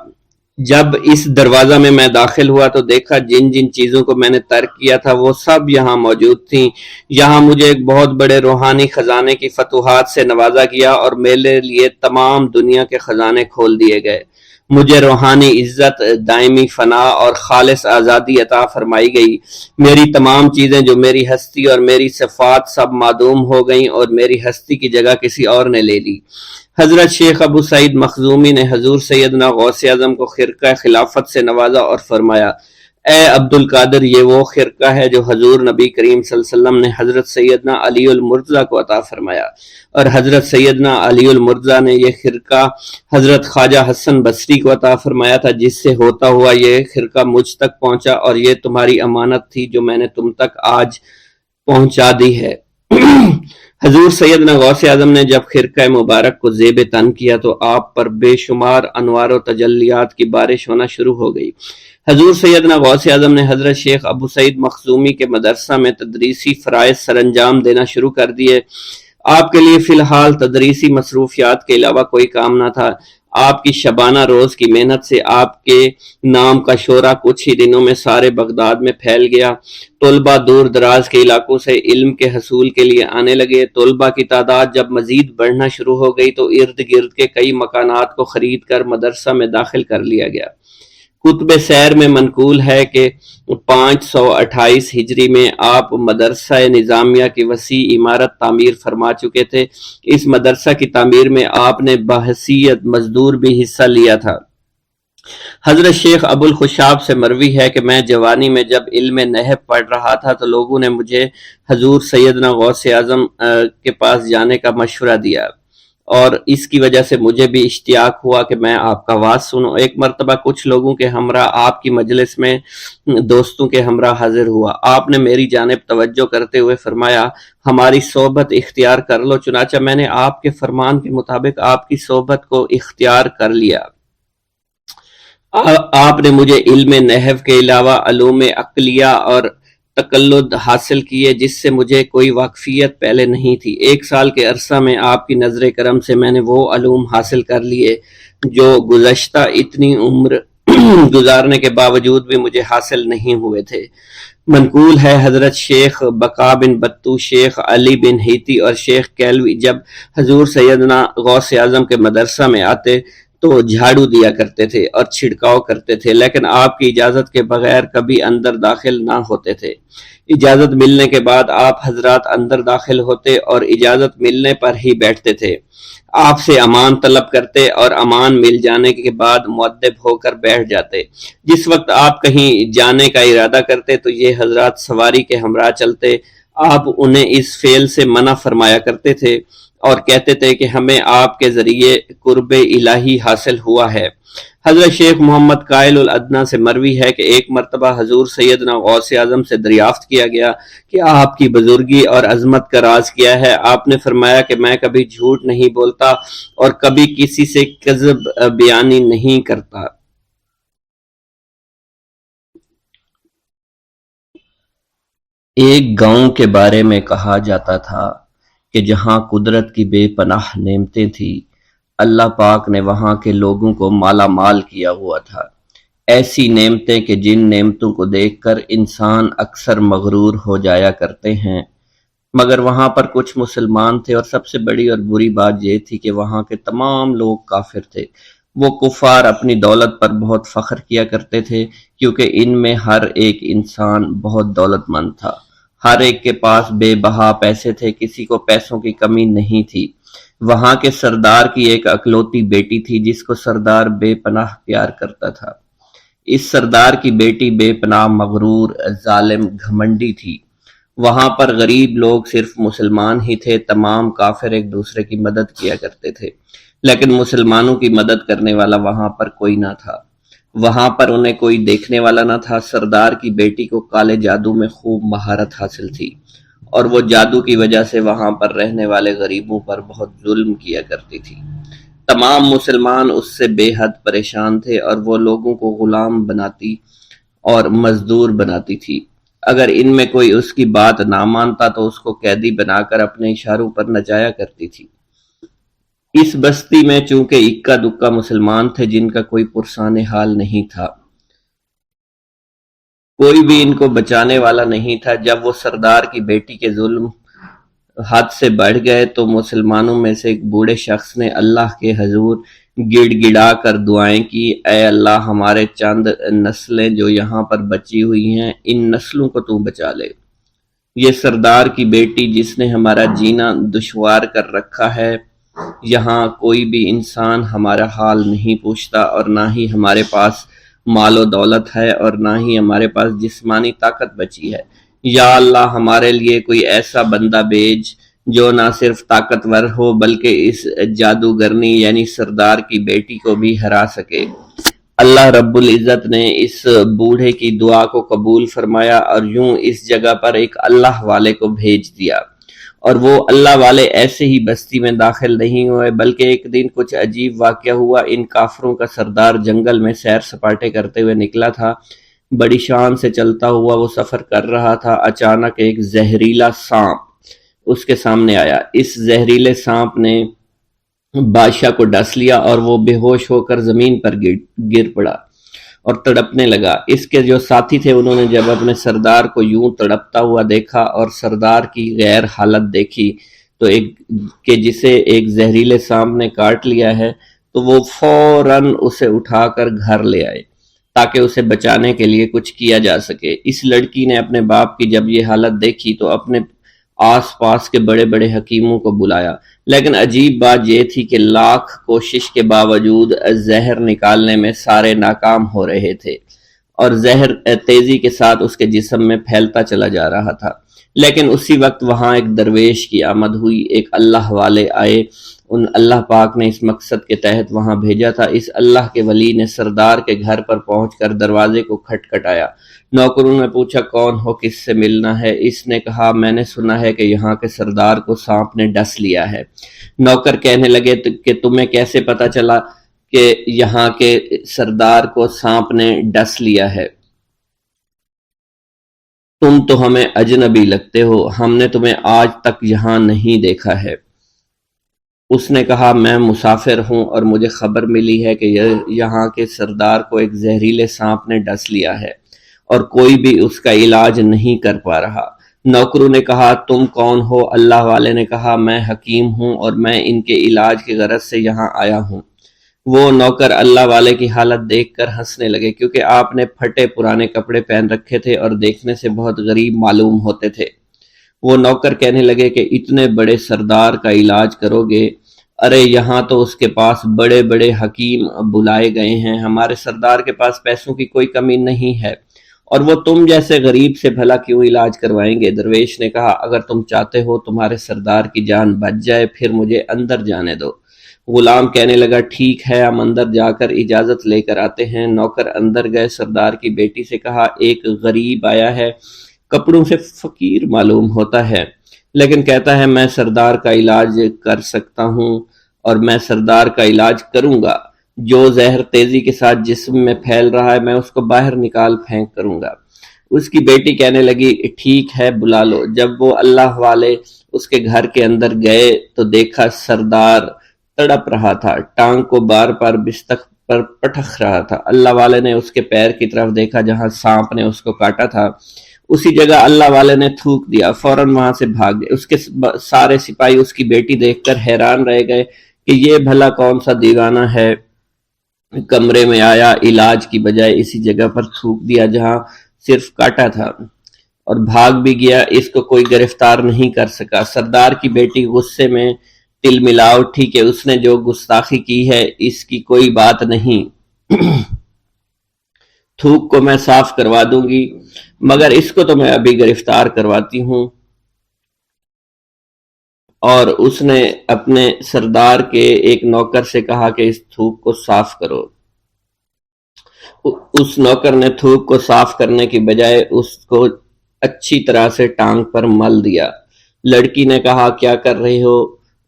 جب اس دروازہ میں داخل ہوا تو دیکھا جن جن چیزوں کو میں نے ترک کیا تھا وہ سب یہاں موجود تھیں۔ یہاں مجھے ایک بہت بڑے روحانی خزانے کی فتوحات سے نوازا گیا اور میرے لیے تمام دنیا کے خزانے کھول دیے گئے۔ مجھے روحانی عزت، دائمی فنا اور خالص آزادی عطا فرمائی گئی۔ میری تمام چیزیں جو میری ہستی اور میری صفات سب معدوم ہو گئیں اور میری ہستی کی جگہ کسی اور نے لے لی۔ حضرت شیخ ابو سعید مخزومی نے حضور سیدنا غوث اعظم کو خرقہ خلافت سے نوازا اور فرمایا اے عبد القادر، یہ وہ خرقہ ہے جو حضور نبی کریم صلی اللہ علیہ وسلم نے حضرت سیدنا علی المرتضیٰ کو عطا فرمایا، اور حضرت سیدنا علی المرتضیٰ نے یہ خرقہ حضرت خواجہ حسن بصری کو عطا فرمایا تھا، جس سے ہوتا ہوا یہ خرقہ مجھ تک پہنچا، اور یہ تمہاری امانت تھی جو میں نے تم تک آج پہنچا دی ہے۔ حضور سیدنا غوث اعظم نے جب خرقہ مبارک کو زیب تن کیا تو آپ پر بے شمار انوار و تجلیات کی بارش ہونا شروع ہو گئی۔ حضور سیدنا غوث اعظم نے حضرت شیخ ابو سعید مخزومی کے مدرسہ میں تدریسی فرائض سر انجام دینا شروع کر دیے۔ آپ کے لیے فی الحال تدریسی مصروفیات کے علاوہ کوئی کام نہ تھا۔ آپ کی شبانہ روز کی محنت سے آپ کے نام کا شعرہ کچھ ہی دنوں میں سارے بغداد میں پھیل گیا۔ طلبہ دور دراز کے علاقوں سے علم کے حصول کے لیے آنے لگے۔ طلبہ کی تعداد جب مزید بڑھنا شروع ہو گئی تو ارد گرد کے کئی مکانات کو خرید کر مدرسہ میں داخل کر لیا گیا۔ کتب سیر میں منقول ہے کہ 528 ہجری میں آپ مدرسہ نظامیہ کی وسیع عمارت تعمیر فرما چکے تھے۔ اس مدرسہ کی تعمیر میں آپ نے بحیثیت مزدور بھی حصہ لیا تھا۔ حضرت شیخ ابو الخشاب سے مروی ہے کہ میں جوانی میں جب علم نحو پڑھ رہا تھا تو لوگوں نے مجھے حضور سیدنا غوث اعظم کے پاس جانے کا مشورہ دیا، اور اس کی وجہ سے مجھے بھی اشتیاق ہوا کہ میں آپ کا واز سنوں۔ ایک مرتبہ کچھ لوگوں کے ہمراہ آپ کی مجلس میں دوستوں کے ہمراہ حاضر ہوا۔ آپ نے میری جانب توجہ کرتے ہوئے فرمایا، ہماری صحبت اختیار کر لو۔ چنانچہ میں نے آپ کے فرمان کے مطابق آپ کی صحبت کو اختیار کر لیا۔ آپ نے مجھے علم نحو کے علاوہ علوم عقلیہ اور تقلد حاصل کیے، جس سے مجھے کوئی واقفیت پہلے نہیں تھی۔ 1 سال کے عرصہ میں آپ کی نظر کرم سے میں نے وہ علوم حاصل کر لیے جو گزشتہ اتنی عمر گزارنے کے باوجود بھی مجھے حاصل نہیں ہوئے تھے۔ منقول ہے حضرت شیخ بقا بن بطو، شیخ علی بن ہیتی اور شیخ کیلوی جب حضور سیدنا غوث اعظم کے مدرسہ میں آتے تو جھاڑو دیا کرتے تھے اور چھڑکاؤ کرتے تھے، لیکن آپ کی اجازت کے بغیر کبھی اندر داخل نہ ہوتے تھے۔ اجازت ملنے کے بعد آپ حضرات اندر داخل ہوتے اور اجازت ملنے پر ہی بیٹھتے تھے۔ آپ سے امان طلب کرتے اور امان مل جانے کے بعد مؤدب ہو کر بیٹھ جاتے۔ جس وقت آپ کہیں جانے کا ارادہ کرتے تو یہ حضرات سواری کے ہمراہ چلتے۔ آپ انہیں اس فعل سے منع فرمایا کرتے تھے اور کہتے تھے کہ ہمیں آپ کے ذریعے قرب الہی حاصل ہوا ہے۔ حضرت شیخ محمد قائل الادنیٰ سے مروی ہے کہ ایک مرتبہ حضور سیدنا غوث اعظم سے دریافت کیا گیا کہ آپ کی بزرگی اور عظمت کا راز کیا ہے۔ آپ نے فرمایا کہ میں کبھی جھوٹ نہیں بولتا اور کبھی کسی سے کذب بیانی نہیں کرتا۔ ایک گاؤں کے بارے میں کہا جاتا تھا کہ جہاں قدرت کی بے پناہ نعمتیں تھیں، اللہ پاک نے وہاں کے لوگوں کو مالا مال کیا ہوا تھا۔ ایسی نعمتیں کہ جن نعمتوں کو دیکھ کر انسان اکثر مغرور ہو جایا کرتے ہیں، مگر وہاں پر کچھ مسلمان تھے، اور سب سے بڑی اور بری بات یہ تھی کہ وہاں کے تمام لوگ کافر تھے۔ وہ کفار اپنی دولت پر بہت فخر کیا کرتے تھے، کیونکہ ان میں ہر ایک انسان بہت دولت مند تھا۔ ہر ایک کے پاس بے بہا پیسے تھے، کسی کو پیسوں کی کمی نہیں تھی۔ وہاں کے سردار کی ایک اکلوتی بیٹی تھی جس کو سردار بے پناہ پیار کرتا تھا۔ اس سردار کی بیٹی بے پناہ مغرور، ظالم، گھمنڈی تھی۔ وہاں پر غریب لوگ صرف مسلمان ہی تھے، تمام کافر ایک دوسرے کی مدد کیا کرتے تھے، لیکن مسلمانوں کی مدد کرنے والا وہاں پر کوئی نہ تھا۔ وہاں پر انہیں کوئی دیکھنے والا نہ تھا۔ سردار کی بیٹی کو کالے جادو میں خوب مہارت حاصل تھی، اور وہ جادو کی وجہ سے وہاں پر رہنے والے غریبوں پر بہت ظلم کیا کرتی تھی۔ تمام مسلمان اس سے بے حد پریشان تھے، اور وہ لوگوں کو غلام بناتی اور مزدور بناتی تھی۔ اگر ان میں کوئی اس کی بات نہ مانتا تو اس کو قیدی بنا کر اپنے اشاروں پر نچایا کرتی تھی۔ اس بستی میں چونکہ اکا دکا مسلمان تھے جن کا کوئی پرسان حال نہیں تھا، کوئی بھی ان کو بچانے والا نہیں تھا۔ جب وہ سردار کی بیٹی کے ظلم حد سے بڑھ گئے تو مسلمانوں میں سے ایک بوڑھے شخص نے اللہ کے حضور گڑ گڑا کر دعائیں کی، اے اللہ، ہمارے چند نسلیں جو یہاں پر بچی ہوئی ہیں، ان نسلوں کو تو بچا لے۔ یہ سردار کی بیٹی جس نے ہمارا جینا دشوار کر رکھا ہے، یہاں کوئی بھی انسان ہمارا حال نہیں پوچھتا، اور نہ ہی ہمارے پاس مال و دولت ہے اور نہ ہی ہمارے پاس جسمانی طاقت بچی ہے۔ یا اللہ ہمارے لیے کوئی ایسا بندہ بھیج جو نہ صرف طاقتور ہو بلکہ اس جادوگرنی یعنی سردار کی بیٹی کو بھی ہرا سکے۔ اللہ رب العزت نے اس بوڑھے کی دعا کو قبول فرمایا اور یوں اس جگہ پر ایک اللہ والے کو بھیج دیا، اور وہ اللہ والے ایسے ہی بستی میں داخل نہیں ہوئے بلکہ ایک دن کچھ عجیب واقعہ ہوا۔ ان کافروں کا سردار جنگل میں سیر سپاٹے کرتے ہوئے نکلا تھا، بڑی شان سے چلتا ہوا وہ سفر کر رہا تھا۔ اچانک ایک زہریلا سانپ اس کے سامنے آیا۔ اس زہریلے سانپ نے بادشاہ کو ڈس لیا اور وہ بے ہوش ہو کر زمین پر گر پڑا اور تڑپنے لگا۔ اس کے جو ساتھی تھے انہوں نے جب اپنے سردار کو یوں تڑپتا ہوا دیکھا اور سردار کی غیر حالت دیکھی تو کہ جسے ایک زہریلے سانپ نے کاٹ لیا ہے، تو وہ فوراً اسے اٹھا کر گھر لے آئے تاکہ اسے بچانے کے لیے کچھ کیا جا سکے۔ اس لڑکی نے اپنے باپ کی جب یہ حالت دیکھی تو اپنے آس پاس کے بڑے بڑے حکیموں کو بلایا، لیکن عجیب بات یہ تھی کہ لاکھ کوشش کے باوجود زہر نکالنے میں سارے ناکام ہو رہے تھے اور زہر تیزی کے ساتھ اس کے جسم میں پھیلتا چلا جا رہا تھا۔ لیکن اسی وقت وہاں ایک درویش کی آمد ہوئی، ایک اللہ والے آئے، ان اللہ پاک نے اس مقصد کے تحت وہاں بھیجا تھا۔ اس اللہ کے ولی نے سردار کے گھر پر پہنچ کر دروازے کو کھٹکھٹایا۔ نوکروں نے پوچھا کون ہو، کس سے ملنا ہے؟ اس نے کہا میں نے سنا ہے کہ یہاں کے سردار کو سانپ نے ڈس لیا ہے۔ نوکر کہنے لگے کہ تمہیں کیسے پتا چلا کہ یہاں کے سردار کو سانپ نے ڈس لیا ہے؟ تم تو ہمیں اجنبی لگتے ہو، ہم نے تمہیں آج تک یہاں نہیں دیکھا ہے۔ اس نے کہا میں مسافر ہوں اور مجھے خبر ملی ہے کہ یہاں کے سردار کو ایک زہریلے سانپ نے ڈس لیا ہے اور کوئی بھی اس کا علاج نہیں کر پا رہا۔ نوکروں نے کہا تم کون ہو؟ اللہ والے نے کہا میں حکیم ہوں اور میں ان کے علاج کی غرض سے یہاں آیا ہوں۔ وہ نوکر اللہ والے کی حالت دیکھ کر ہنسنے لگے کیونکہ آپ نے پھٹے پرانے کپڑے پہن رکھے تھے اور دیکھنے سے بہت غریب معلوم ہوتے تھے۔ وہ نوکر کہنے لگے کہ اتنے بڑے سردار کا علاج کرو گے؟ ارے یہاں تو اس کے پاس بڑے بڑے حکیم بلائے گئے ہیں، ہمارے سردار کے پاس پیسوں کی کوئی کمی نہیں ہے، اور وہ تم جیسے غریب سے بھلا کیوں علاج کروائیں گے؟ درویش نے کہا اگر تم چاہتے ہو تمہارے سردار کی جان بچ جائے پھر مجھے اندر جانے دو۔ غلام کہنے لگا ٹھیک ہے ہم اندر جا کر اجازت لے کر آتے ہیں۔ نوکر اندر گئے، سردار کی بیٹی سے کہا ایک غریب آیا ہے، کپڑوں سے فقیر معلوم ہوتا ہے لیکن کہتا ہے میں سردار کا علاج کر سکتا ہوں اور میں سردار کا علاج کروں گا۔ جو زہر تیزی کے ساتھ جسم میں پھیل رہا ہے میں اس کو باہر نکال پھینک کروں گا۔ اس کی بیٹی کہنے لگی ٹھیک ہے بلا لو۔ جب وہ اللہ والے اس کے گھر کے اندر گئے تو دیکھا سردار تڑپ رہا تھا، ٹانگ کو بار بار بستر پر پٹخ رہا تھا۔ اللہ والے نے اس کے پیر کی طرف دیکھا جہاں سانپ نے اس کو کاٹا تھا، اسی جگہ اللہ والے نے تھوک دیا، فوراً وہاں سے بھاگ گئے۔ اس کے سارے سپاہی اس کی بیٹی دیکھ کر حیران رہ گئے کہ یہ بھلا کون سا دیوانہ ہے، کمرے میں آیا علاج کی بجائے اسی جگہ پر تھوک دیا جہاں صرف کاٹا تھا اور بھاگ بھی گیا، اس کو کوئی گرفتار نہیں کر سکا۔ سردار کی بیٹی غصے میں تل ملا اٹھی کہ اس نے جو گستاخی کی ہے اس کی کوئی بات نہیں، تھوک کو میں صاف کروا دوں گی مگر اس کو تو میں ابھی گرفتار کرواتی ہوں۔ اور اس نے اپنے سردار کے ایک نوکر سے کہا کہ اس تھوک کو صاف کرو۔ اس نوکر نے تھوک کو صاف کرنے کی بجائے اس کو اچھی طرح سے ٹانگ پر مل دیا۔ لڑکی نے کہا کیا کر رہے ہو؟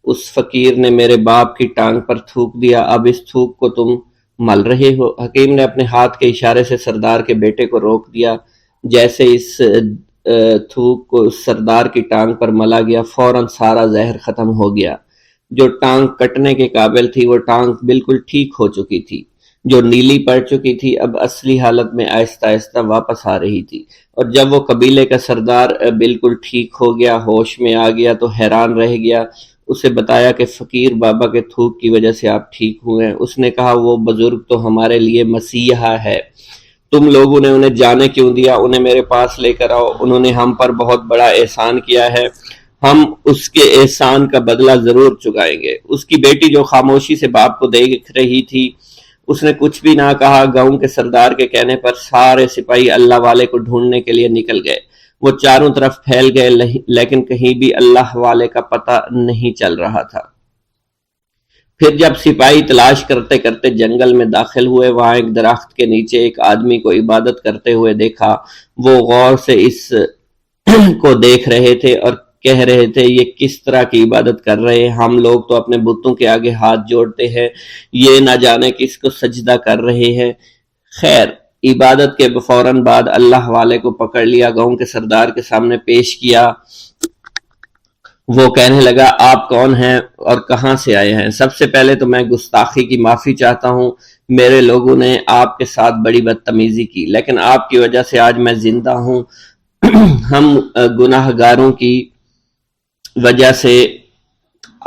اس فقیر نے میرے باپ کی ٹانگ پر تھوک دیا، اب اس تھوک کو تم مل رہے ہو؟ حکیم نے اپنے ہاتھ کے اشارے سے سردار کے بیٹے کو روک دیا۔ جیسے اس تھوک کو سردار کی ٹانگ پر ملا گیا فوراً سارا زہر ختم ہو گیا۔ جو ٹانگ کٹنے کے قابل تھی وہ ٹانگ بالکل ٹھیک ہو چکی تھی، جو نیلی پڑ چکی تھی اب اصلی حالت میں آہستہ آہستہ واپس آ رہی تھی، اور جب وہ قبیلے کا سردار بالکل ٹھیک ہو گیا، ہوش میں آ گیا تو حیران رہ گیا۔ اسے بتایا کہ فقیر بابا کے تھوک کی وجہ سے آپ ٹھیک ہوئے ہیں۔ اس نے کہا وہ بزرگ تو ہمارے لیے مسیحا ہے، تم لوگوں نے انہیں جانے کیوں دیا؟ انہیں میرے پاس لے کر آؤ، انہوں نے ہم پر بہت بڑا احسان کیا ہے، ہم اس کے احسان کا بدلہ ضرور چکائیں گے۔ اس کی بیٹی جو خاموشی سے باپ کو دیکھ رہی تھی اس نے کچھ بھی نہ کہا۔ گاؤں کے سردار کے کہنے پر سارے سپاہی اللہ والے کو ڈھونڈنے کے لیے نکل گئے۔ وہ چاروں طرف پھیل گئے لیکن کہیں بھی اللہ والے کا پتہ نہیں چل رہا تھا۔ پھر جب سپاہی تلاش کرتے کرتے جنگل میں داخل ہوئے، وہاں ایک درخت کے نیچے ایک آدمی کو عبادت کرتے ہوئے دیکھا۔ وہ غور سے اس کو دیکھ رہے تھے اور کہہ رہے تھے، یہ کس طرح کی عبادت کر رہے ہیں؟ ہم لوگ تو اپنے بتوں کے آگے ہاتھ جوڑتے ہیں، یہ نہ جانے کس کو سجدہ کر رہے ہیں۔ خیر، عبادت کے فوراً بعد اللہ والے کو پکڑ لیا، گاؤں کے سردار کے سامنے پیش کیا۔ وہ کہنے لگا، آپ کون ہیں اور کہاں سے آئے ہیں؟ سب سے پہلے تو میں گستاخی کی معافی چاہتا ہوں، میرے لوگوں نے آپ کے ساتھ بڑی بدتمیزی کی، لیکن آپ کی وجہ سے آج میں زندہ ہوں۔ ہم گناہ گاروں کی وجہ سے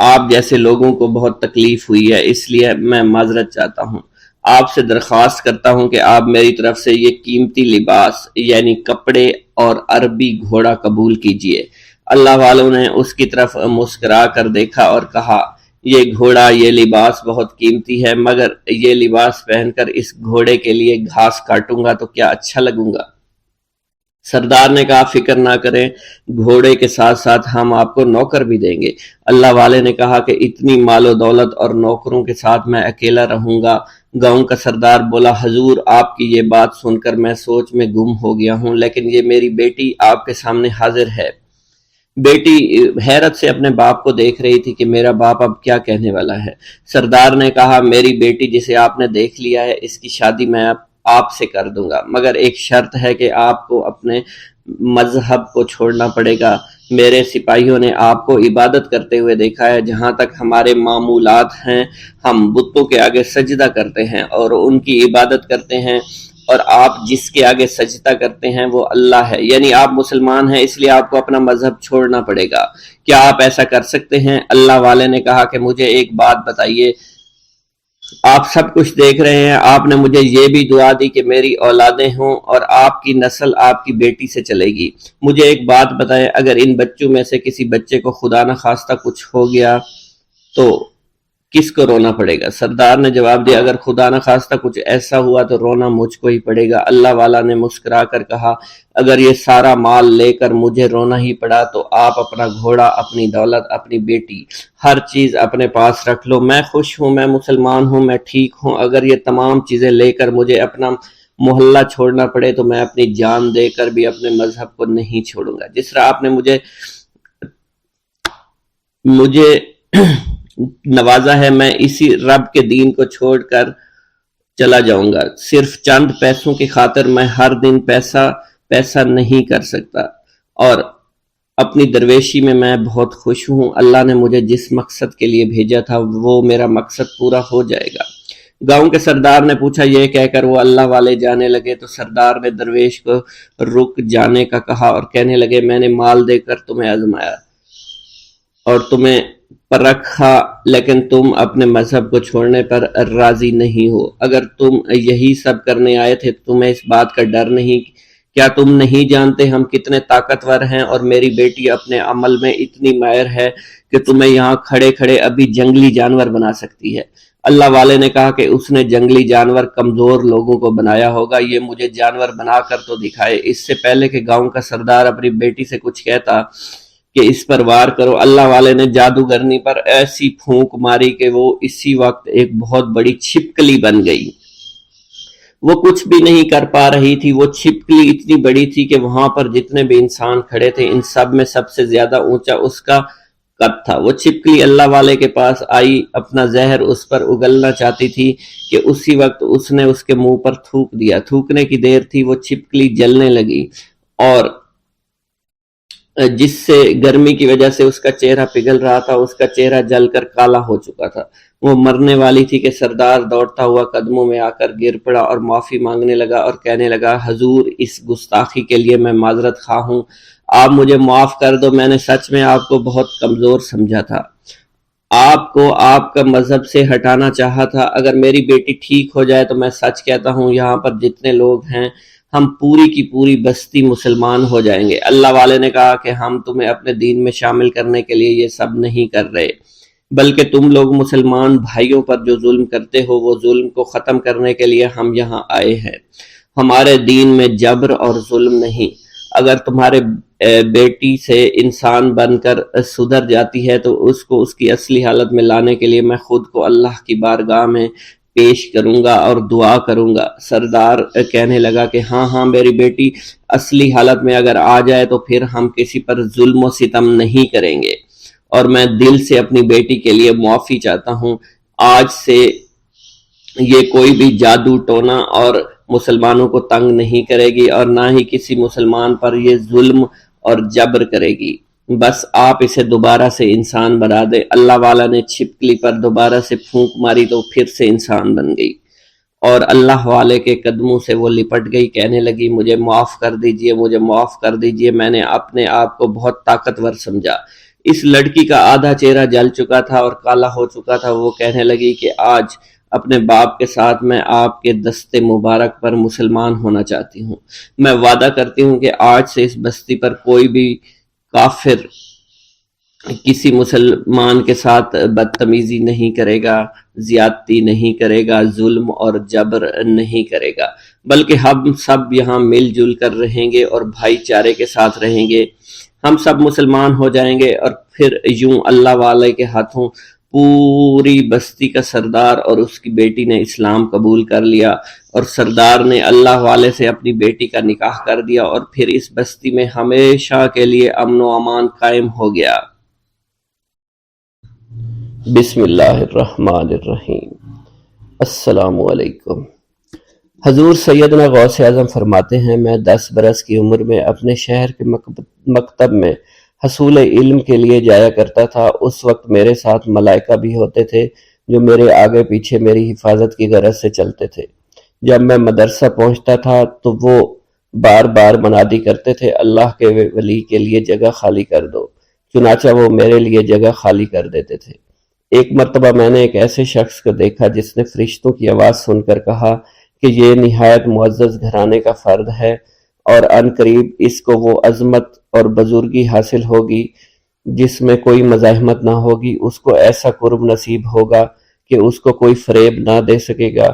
آپ جیسے لوگوں کو بہت تکلیف ہوئی ہے، اس لیے میں معذرت چاہتا ہوں۔ آپ سے درخواست کرتا ہوں کہ آپ میری طرف سے یہ قیمتی لباس یعنی کپڑے اور عربی گھوڑا قبول کیجئے۔ اللہ والوں نے اس کی طرف مسکرا کر دیکھا اور کہا، یہ گھوڑا، یہ لباس بہت قیمتی ہے، مگر یہ لباس پہن کر اس گھوڑے کے لیے گھاس کاٹوں گا تو کیا اچھا لگوں گا؟ سردار نے کہا، فکر نہ کریں، گھوڑے کے ساتھ ساتھ ہم آپ کو نوکر بھی دیں گے۔ اللہ والے نے کہا کہ اتنی مال و دولت اور نوکروں کے ساتھ میں اکیلا رہوں گا؟ گاؤں کا سردار بولا، حضور آپ کی یہ بات سن کر میں سوچ میں گم ہو گیا ہوں، لیکن یہ میری بیٹی آپ کے سامنے حاضر ہے۔ بیٹی حیرت سے اپنے باپ کو دیکھ رہی تھی کہ میرا باپ اب کیا کہنے والا ہے۔ سردار نے کہا، میری بیٹی جسے آپ نے دیکھ لیا ہے، اس کی شادی میں آپ سے کر دوں گا، مگر ایک شرط ہے کہ آپ کو اپنے مذہب کو چھوڑنا پڑے گا۔ میرے سپاہیوں نے آپ کو عبادت کرتے ہوئے دیکھا ہے، جہاں تک ہمارے معمولات ہیں ہم بتوں کے آگے سجدہ کرتے ہیں اور ان کی عبادت کرتے ہیں، اور آپ جس کے آگے سجدہ کرتے ہیں وہ اللہ ہے، یعنی آپ مسلمان ہیں، اس لیے آپ کو اپنا مذہب چھوڑنا پڑے گا۔ کیا آپ ایسا کر سکتے ہیں؟ اللہ والے نے کہا کہ مجھے ایک بات بتائیے، آپ سب کچھ دیکھ رہے ہیں، آپ نے مجھے یہ بھی دعا دی کہ میری اولادیں ہوں اور آپ کی نسل آپ کی بیٹی سے چلے گی۔ مجھے ایک بات بتائیں، اگر ان بچوں میں سے کسی بچے کو خدا نہ خواستہ کچھ ہو گیا تو کس کو رونا پڑے گا؟ سردار نے جواب دیا، اگر خدا نہ خواستہ کچھ ایسا ہوا تو رونا مجھ کو ہی پڑے گا۔ اللہ والا نے مسکرا کر کہا، اگر یہ سارا مال لے کر مجھے رونا ہی پڑا تو آپ اپنا گھوڑا، اپنی دولت، اپنی بیٹی، ہر چیز اپنے پاس رکھ لو۔ میں خوش ہوں، میں مسلمان ہوں، میں ٹھیک ہوں۔ اگر یہ تمام چیزیں لے کر مجھے اپنا محلہ چھوڑنا پڑے تو میں اپنی جان دے کر بھی اپنے مذہب کو نہیں چھوڑوں گا۔ جس طرح آپ نے مجھے نوازا ہے، میں اسی رب کے دین کو چھوڑ کر چلا جاؤں گا۔ صرف چند پیسوں کی خاطر میں ہر دن پیسہ نہیں کر سکتا، اور اپنی درویشی میں بہت خوش ہوں۔ اللہ نے مجھے جس مقصد کے لیے بھیجا تھا وہ میرا مقصد پورا ہو جائے گا۔ گاؤں کے سردار نے پوچھا، یہ کہہ کر وہ اللہ والے جانے لگے تو سردار نے درویش کو رک جانے کا کہا اور کہنے لگے، میں نے مال دے کر تمہیں آزمایا اور تمہیں پرکھا، لیکن تم اپنے مذہب کو چھوڑنے پر راضی نہیں ہو۔ اگر تم یہی سب کرنے آئے تھے تو تمہیں اس بات کا ڈر نہیں؟ کیا تم نہیں جانتے ہم کتنے طاقتور ہیں، اور میری بیٹی اپنے عمل میں اتنی ماہر ہے کہ تمہیں یہاں کھڑے کھڑے ابھی جنگلی جانور بنا سکتی ہے۔ اللہ والے نے کہا کہ اس نے جنگلی جانور کمزور لوگوں کو بنایا ہوگا، یہ مجھے جانور بنا کر تو دکھائے۔ اس سے پہلے کہ گاؤں کا سردار اپنی بیٹی سے کچھ کہتا کہ اس پر وار کرو، اللہ والے نے جادوگرنی پر ایسی پھونک ماری کہ وہ اسی وقت ایک بہت بڑی چھپکلی بن گئی۔ وہ کچھ بھی نہیں کر پا رہی تھی، وہ چھپکلی اتنی بڑی تھی کہ وہاں پر جتنے بھی انسان کھڑے تھے ان سب میں سب سے زیادہ اونچا اس کا قد تھا۔ وہ چھپکلی اللہ والے کے پاس آئی، اپنا زہر اس پر اگلنا چاہتی تھی کہ اسی وقت اس نے اس کے منہ پر تھوک دیا۔ تھوکنے کی دیر تھی، وہ چھپکلی جلنے لگی اور جس سے گرمی کی وجہ سے اس کا چہرہ پگھل رہا تھا، اس کا چہرہ جل کر کالا ہو چکا تھا۔ وہ مرنے والی تھی کہ سردار دوڑتا ہوا قدموں میں آ کر گر پڑا اور معافی مانگنے لگا اور کہنے لگا، حضور اس گستاخی کے لیے میں معذرت خواہ ہوں، آپ مجھے معاف کر دو، میں نے سچ میں آپ کو بہت کمزور سمجھا تھا، آپ کو آپ کا مذہب سے ہٹانا چاہا تھا۔ اگر میری بیٹی ٹھیک ہو جائے تو میں سچ کہتا ہوں یہاں پر جتنے لوگ ہیں ہم پوری کی پوری بستی مسلمان ہو جائیں گے۔ اللہ والے نے کہا کہ ہم تمہیں اپنے دین میں شامل کرنے کے لیے یہ سب نہیں کر رہے، بلکہ تم لوگ مسلمان بھائیوں پر جو ظلم کرتے ہو وہ ظلم کو ختم کرنے کے لیے ہم یہاں آئے ہیں۔ ہمارے دین میں جبر اور ظلم نہیں۔ اگر تمہارے بیٹی سے انسان بن کر سدھر جاتی ہے تو اس کو اس کی اصلی حالت میں لانے کے لیے میں خود کو اللہ کی بارگاہ میں پیش کروں گا اور دعا کروں گا۔ سردار کہنے لگا کہ ہاں میری بیٹی اصلی حالت میں اگر آ جائے تو پھر ہم کسی پر ظلم و ستم نہیں کریں گے، اور میں دل سے اپنی بیٹی کے لیے معافی چاہتا ہوں۔ آج سے یہ کوئی بھی جادو ٹونا اور مسلمانوں کو تنگ نہیں کرے گی، اور نہ ہی کسی مسلمان پر یہ ظلم اور جبر کرے گی۔ بس آپ اسے دوبارہ سے انسان بنا دے۔ اللہ والا نے چھپکلی پر دوبارہ سے پھونک ماری تو پھر سے انسان بن گئی، اور اللہ والے کے قدموں سے وہ لپٹ گئی، کہنے لگی مجھے معاف کر دیجئے، مجھے معاف کر دیجئے، میں نے اپنے آپ کو بہت طاقتور سمجھا۔ اس لڑکی کا آدھا چہرہ جل چکا تھا اور کالا ہو چکا تھا۔ وہ کہنے لگی کہ آج اپنے باپ کے ساتھ میں آپ کے دست مبارک پر مسلمان ہونا چاہتی ہوں۔ میں وعدہ کرتی ہوں کہ آج سے اس بستی پر کوئی بھی کافر کسی مسلمان کے ساتھ بدتمیزی نہیں کرے گا، زیادتی نہیں کرے گا، ظلم اور جبر نہیں کرے گا، بلکہ ہم سب یہاں مل جل کر رہیں گے اور بھائی چارے کے ساتھ رہیں گے۔ ہم سب مسلمان ہو جائیں گے، اور پھر یوں اللہ والے کے ہاتھوں پوری بستی کا سردار اور اس کی بیٹی نے اسلام قبول کر لیا، اور سردار نے اللہ والے سے اپنی بیٹی کا نکاح کر دیا، اور پھر اس بستی میں ہمیشہ کے لیے امن و امان قائم ہو گیا۔ بسم اللہ الرحمن الرحیم۔ السلام علیکم۔ حضور سیدنا غوث اعظم فرماتے ہیں، میں 10 برس کی عمر میں اپنے شہر کے مکتب میں حصول علم کے لیے جایا کرتا تھا۔ اس وقت میرے ساتھ ملائکہ بھی ہوتے تھے جو میرے آگے پیچھے میری حفاظت کی غرض سے چلتے تھے۔ جب میں مدرسہ پہنچتا تھا تو وہ بار بار منادی کرتے تھے، اللہ کے ولی کے لیے جگہ خالی کر دو۔ چنانچہ وہ میرے لیے جگہ خالی کر دیتے تھے۔ ایک مرتبہ میں نے ایک ایسے شخص کو دیکھا جس نے فرشتوں کی آواز سن کر کہا کہ یہ نہایت معزز گھرانے کا فرد ہے، اور ان قریب اس کو وہ عظمت اور بزرگی حاصل ہوگی جس میں کوئی مزاحمت نہ ہوگی۔ اس کو ایسا قرب نصیب ہوگا کہ اس کو کوئی فریب نہ دے سکے گا۔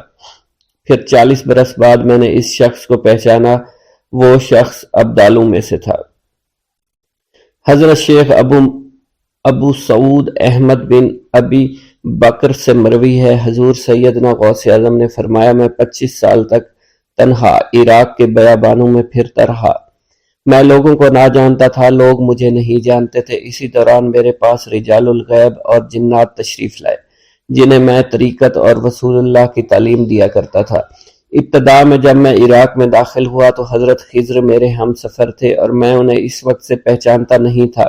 پھر 40 برس بعد میں نے اس شخص کو پہچانا۔ وہ شخص ابدالوں میں سے تھا۔ حضرت شیخ ابو سعود احمد بن ابی بکر سے مروی ہے، حضور سیدنا غوث اعظم نے فرمایا، میں 25 سال تک تنہا عراق کے بیابانوں میں پھرتا رہا۔ میں لوگوں کو نہ جانتا تھا، لوگ مجھے نہیں جانتے تھے۔ اسی دوران میرے پاس رجال الغیب اور جنات تشریف لائے جنہیں میں طریقت اور رسول اللہ کی تعلیم دیا کرتا تھا۔ ابتدا میں جب میں عراق میں داخل ہوا تو حضرت خضر میرے ہم سفر تھے اور میں انہیں اس وقت سے پہچانتا نہیں تھا۔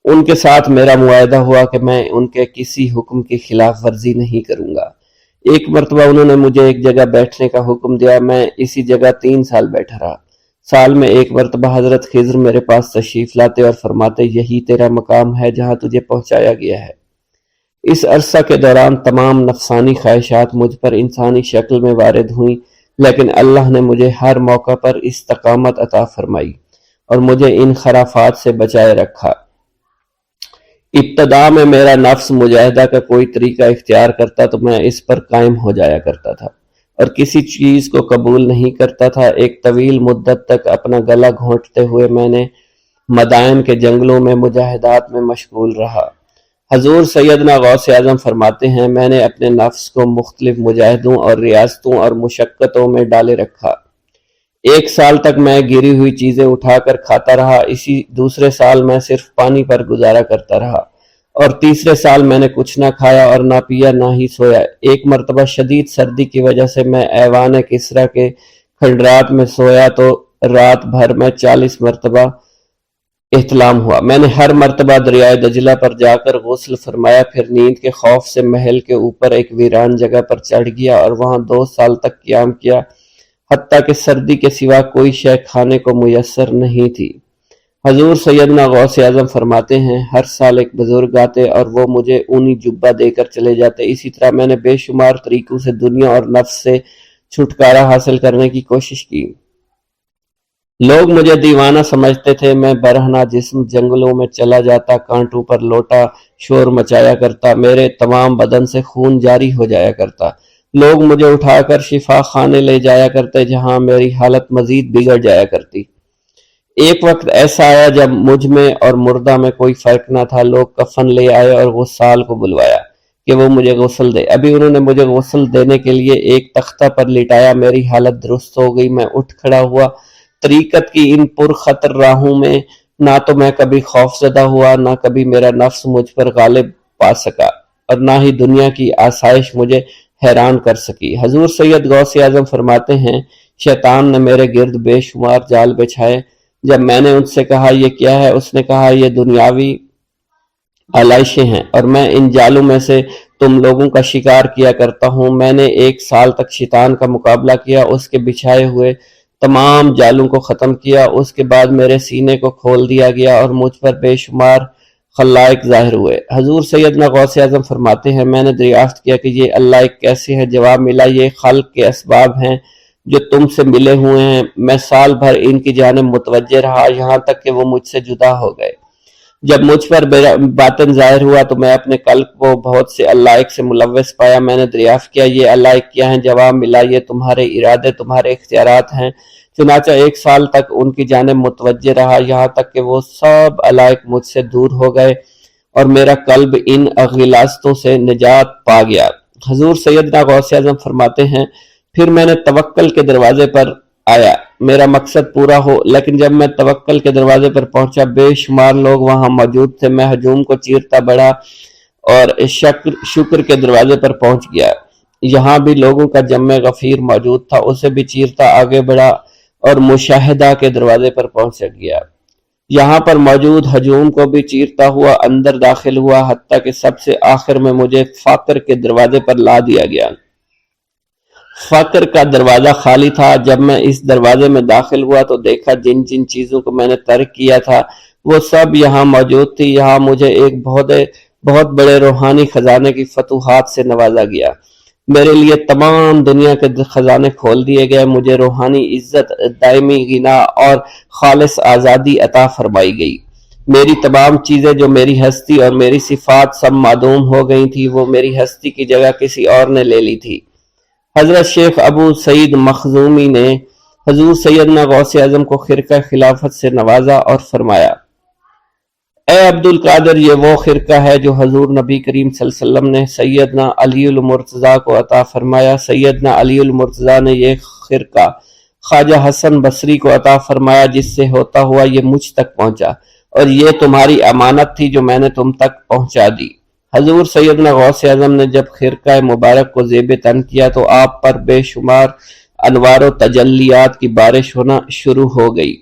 ان کے ساتھ میرا معاہدہ ہوا کہ میں ان کے کسی حکم کی خلاف ورزی نہیں کروں گا۔ ایک مرتبہ انہوں نے مجھے ایک جگہ بیٹھنے کا حکم دیا، میں اسی جگہ 3 سال بیٹھا رہا۔ سال میں ایک مرتبہ حضرت خضر میرے پاس تشریف لاتے اور فرماتے، یہی تیرا مقام ہے جہاں تجھے پہنچایا گیا ہے۔ اس عرصہ کے دوران تمام نفسانی خواہشات مجھ پر انسانی شکل میں وارد ہوئیں، لیکن اللہ نے مجھے ہر موقع پر استقامت عطا فرمائی اور مجھے ان خرافات سے بچائے رکھا۔ ابتدا میں میرا نفس مجاہدہ کا کوئی طریقہ اختیار کرتا تو میں اس پر قائم ہو جایا کرتا تھا اور کسی چیز کو قبول نہیں کرتا تھا۔ ایک طویل مدت تک اپنا گلا گھونٹتے ہوئے میں نے مدائن کے جنگلوں میں مجاہدات میں مشغول رہا۔ حضور سیدنا غوث اعظم فرماتے ہیں، میں نے اپنے نفس کو مختلف مجاہدوں اور ریاستوں اور مشقتوں میں ڈالے رکھا۔ 1 سال تک میں گری ہوئی چیزیں اٹھا کر کھاتا رہا، اسی دوسرے سال میں صرف پانی پر گزارا کرتا رہا، اور تیسرے سال میں نے کچھ نہ کھایا اور نہ پیا نہ ہی سویا۔ ایک مرتبہ شدید سردی کی وجہ سے میں ایوان کسریٰ کے کھنڈرات میں سویا تو رات بھر میں 40 مرتبہ احتلام ہوا۔ میں نے ہر مرتبہ دریائے دجلہ پر جا کر غسل فرمایا، پھر نیند کے خوف سے محل کے اوپر ایک ویران جگہ پر چڑھ گیا اور وہاں 2 سال تک قیام کیا، حتیٰ کہ سردی کے سوا کوئی شے کھانے کو میسر نہیں تھی۔ حضور سیدنا غوث اعظم فرماتے ہیں، ہر سال ایک بزرگ آتے اور وہ مجھے اونی جبہ دے کر چلے جاتے۔ اسی طرح میں نے بے شمار طریقوں سے دنیا اور نفس سے چھٹکارا حاصل کرنے کی کوشش کی۔ لوگ مجھے دیوانہ سمجھتے تھے، میں برہنہ جسم جنگلوں میں چلا جاتا، کانٹوں پر لوٹا شور مچایا کرتا، میرے تمام بدن سے خون جاری ہو جایا کرتا۔ لوگ مجھے اٹھا کر شفا خانے لے جایا کرتے جہاں میری حالت مزید بگڑ جایا کرتی۔ ایک وقت ایسا آیا جب مجھ میں اور مردہ میں کوئی فرق نہ تھا۔ لوگ کفن لے آئے اور غسال کو بلوایا کہ وہ مجھے غسل دے۔ ابھی انہوں نے مجھے غسل دینے کے لیے ایک تختہ پر لٹایا، میری حالت درست ہو گئی، میں اٹھ کھڑا ہوا۔ طریقت کی ان پرخطر راہوں میں نہ تو میں کبھی خوف زدہ ہوا، نہ کبھی میرا نفس مجھ پر غالب پا سکا، اور نہ ہی دنیا کی آسائش مجھے حیران کر سکی۔ حضور سید غوث اعظم فرماتے ہیں، شیطان نے میرے گرد بے شمار جال بچھائے۔ جب میں نے ان سے کہا یہ کیا ہے، اس نے کہا یہ دنیاوی آلائشیں ہیں، اور میں ان جالوں میں سے تم لوگوں کا شکار کیا کرتا ہوں۔ میں نے 1 سال تک شیطان کا مقابلہ کیا، اس کے بچھائے ہوئے تمام جالوں کو ختم کیا۔ اس کے بعد میرے سینے کو کھول دیا گیا اور مجھ پر بے شمار خلائق ظاہر ہوئے۔ حضور سیدنا غوث اعظم فرماتے ہیں، میں نے دریافت کیا کہ یہ اللہ ایک کیسے ہے؟ جواب ملا، یہ خلق کے اسباب ہیں جو تم سے ملے ہوئے ہیں۔ میں سال بھر ان کی جانب متوجہ رہا، یہاں تک کہ وہ مجھ سے جدا ہو گئے۔ جب مجھ پر باطن ظاہر ہوا تو میں اپنے قلب کو بہت سے علائق سے ملوث پایا۔ میں نے دریافت کیا یہ علائق کیا ہیں؟ جواب ملا، یہ تمہارے ارادے، تمہارے اختیارات ہیں۔ چنانچہ 1 سال تک ان کی جانب متوجہ رہا، یہاں تک کہ وہ سب علائق مجھ سے دور ہو گئے اور میرا قلب ان غلاظتوں سے نجات پا گیا۔ حضور سیدنا غوث اعظم فرماتے ہیں، پھر میں نے توکل کے دروازے پر آیا، میرا مقصد پورا ہو، لیکن جب میں توکل کے دروازے پر پہنچا بے شمار لوگ وہاں موجود تھے۔ میں ہجوم کو چیرتا بڑھا اور شکر کے دروازے پر پہنچ گیا، یہاں بھی لوگوں کا جمع غفیر موجود تھا، اسے بھی چیرتا آگے بڑھا اور مشاہدہ کے دروازے پر پہنچ گیا، یہاں پر موجود ہجوم کو بھی چیرتا ہوا اندر داخل ہوا، حتیٰ کہ سب سے آخر میں مجھے فقر کے دروازے پر لا دیا گیا۔ فقر کا دروازہ خالی تھا۔ جب میں اس دروازے میں داخل ہوا تو دیکھا جن جن چیزوں کو میں نے ترک کیا تھا وہ سب یہاں موجود تھی۔ یہاں مجھے ایک بہت بڑے روحانی خزانے کی فتوحات سے نوازا گیا، میرے لیے تمام دنیا کے خزانے کھول دیے گئے، مجھے روحانی عزت، دائمی غنا اور خالص آزادی عطا فرمائی گئی۔ میری تمام چیزیں جو میری ہستی اور میری صفات سب معدوم ہو گئی تھی، وہ میری ہستی کی جگہ کسی اور نے لے لی تھی۔ حضرت شیخ ابو سعید مخزومی نے حضور سیدنا غوث اعظم کو خرقہ خلافت سے نوازا اور فرمایا، اے عبد القادر، یہ وہ خرقہ ہے جو حضور نبی کریم صلی اللہ علیہ وسلم نے سیدنا علی المرتضیٰ کو عطا فرمایا۔ سیدنا علی المرتضیٰ نے یہ خرقہ خواجہ حسن بصری کو عطا فرمایا، جس سے ہوتا ہوا یہ مجھ تک پہنچا، اور یہ تمہاری امانت تھی جو میں نے تم تک پہنچا دی۔ حضور سیدنا غوث اعظم نے جب خرقہ مبارک کو زیب تن کیا تو آپ پر بے شمار انوار و تجلیات کی بارش ہونا شروع ہو گئی۔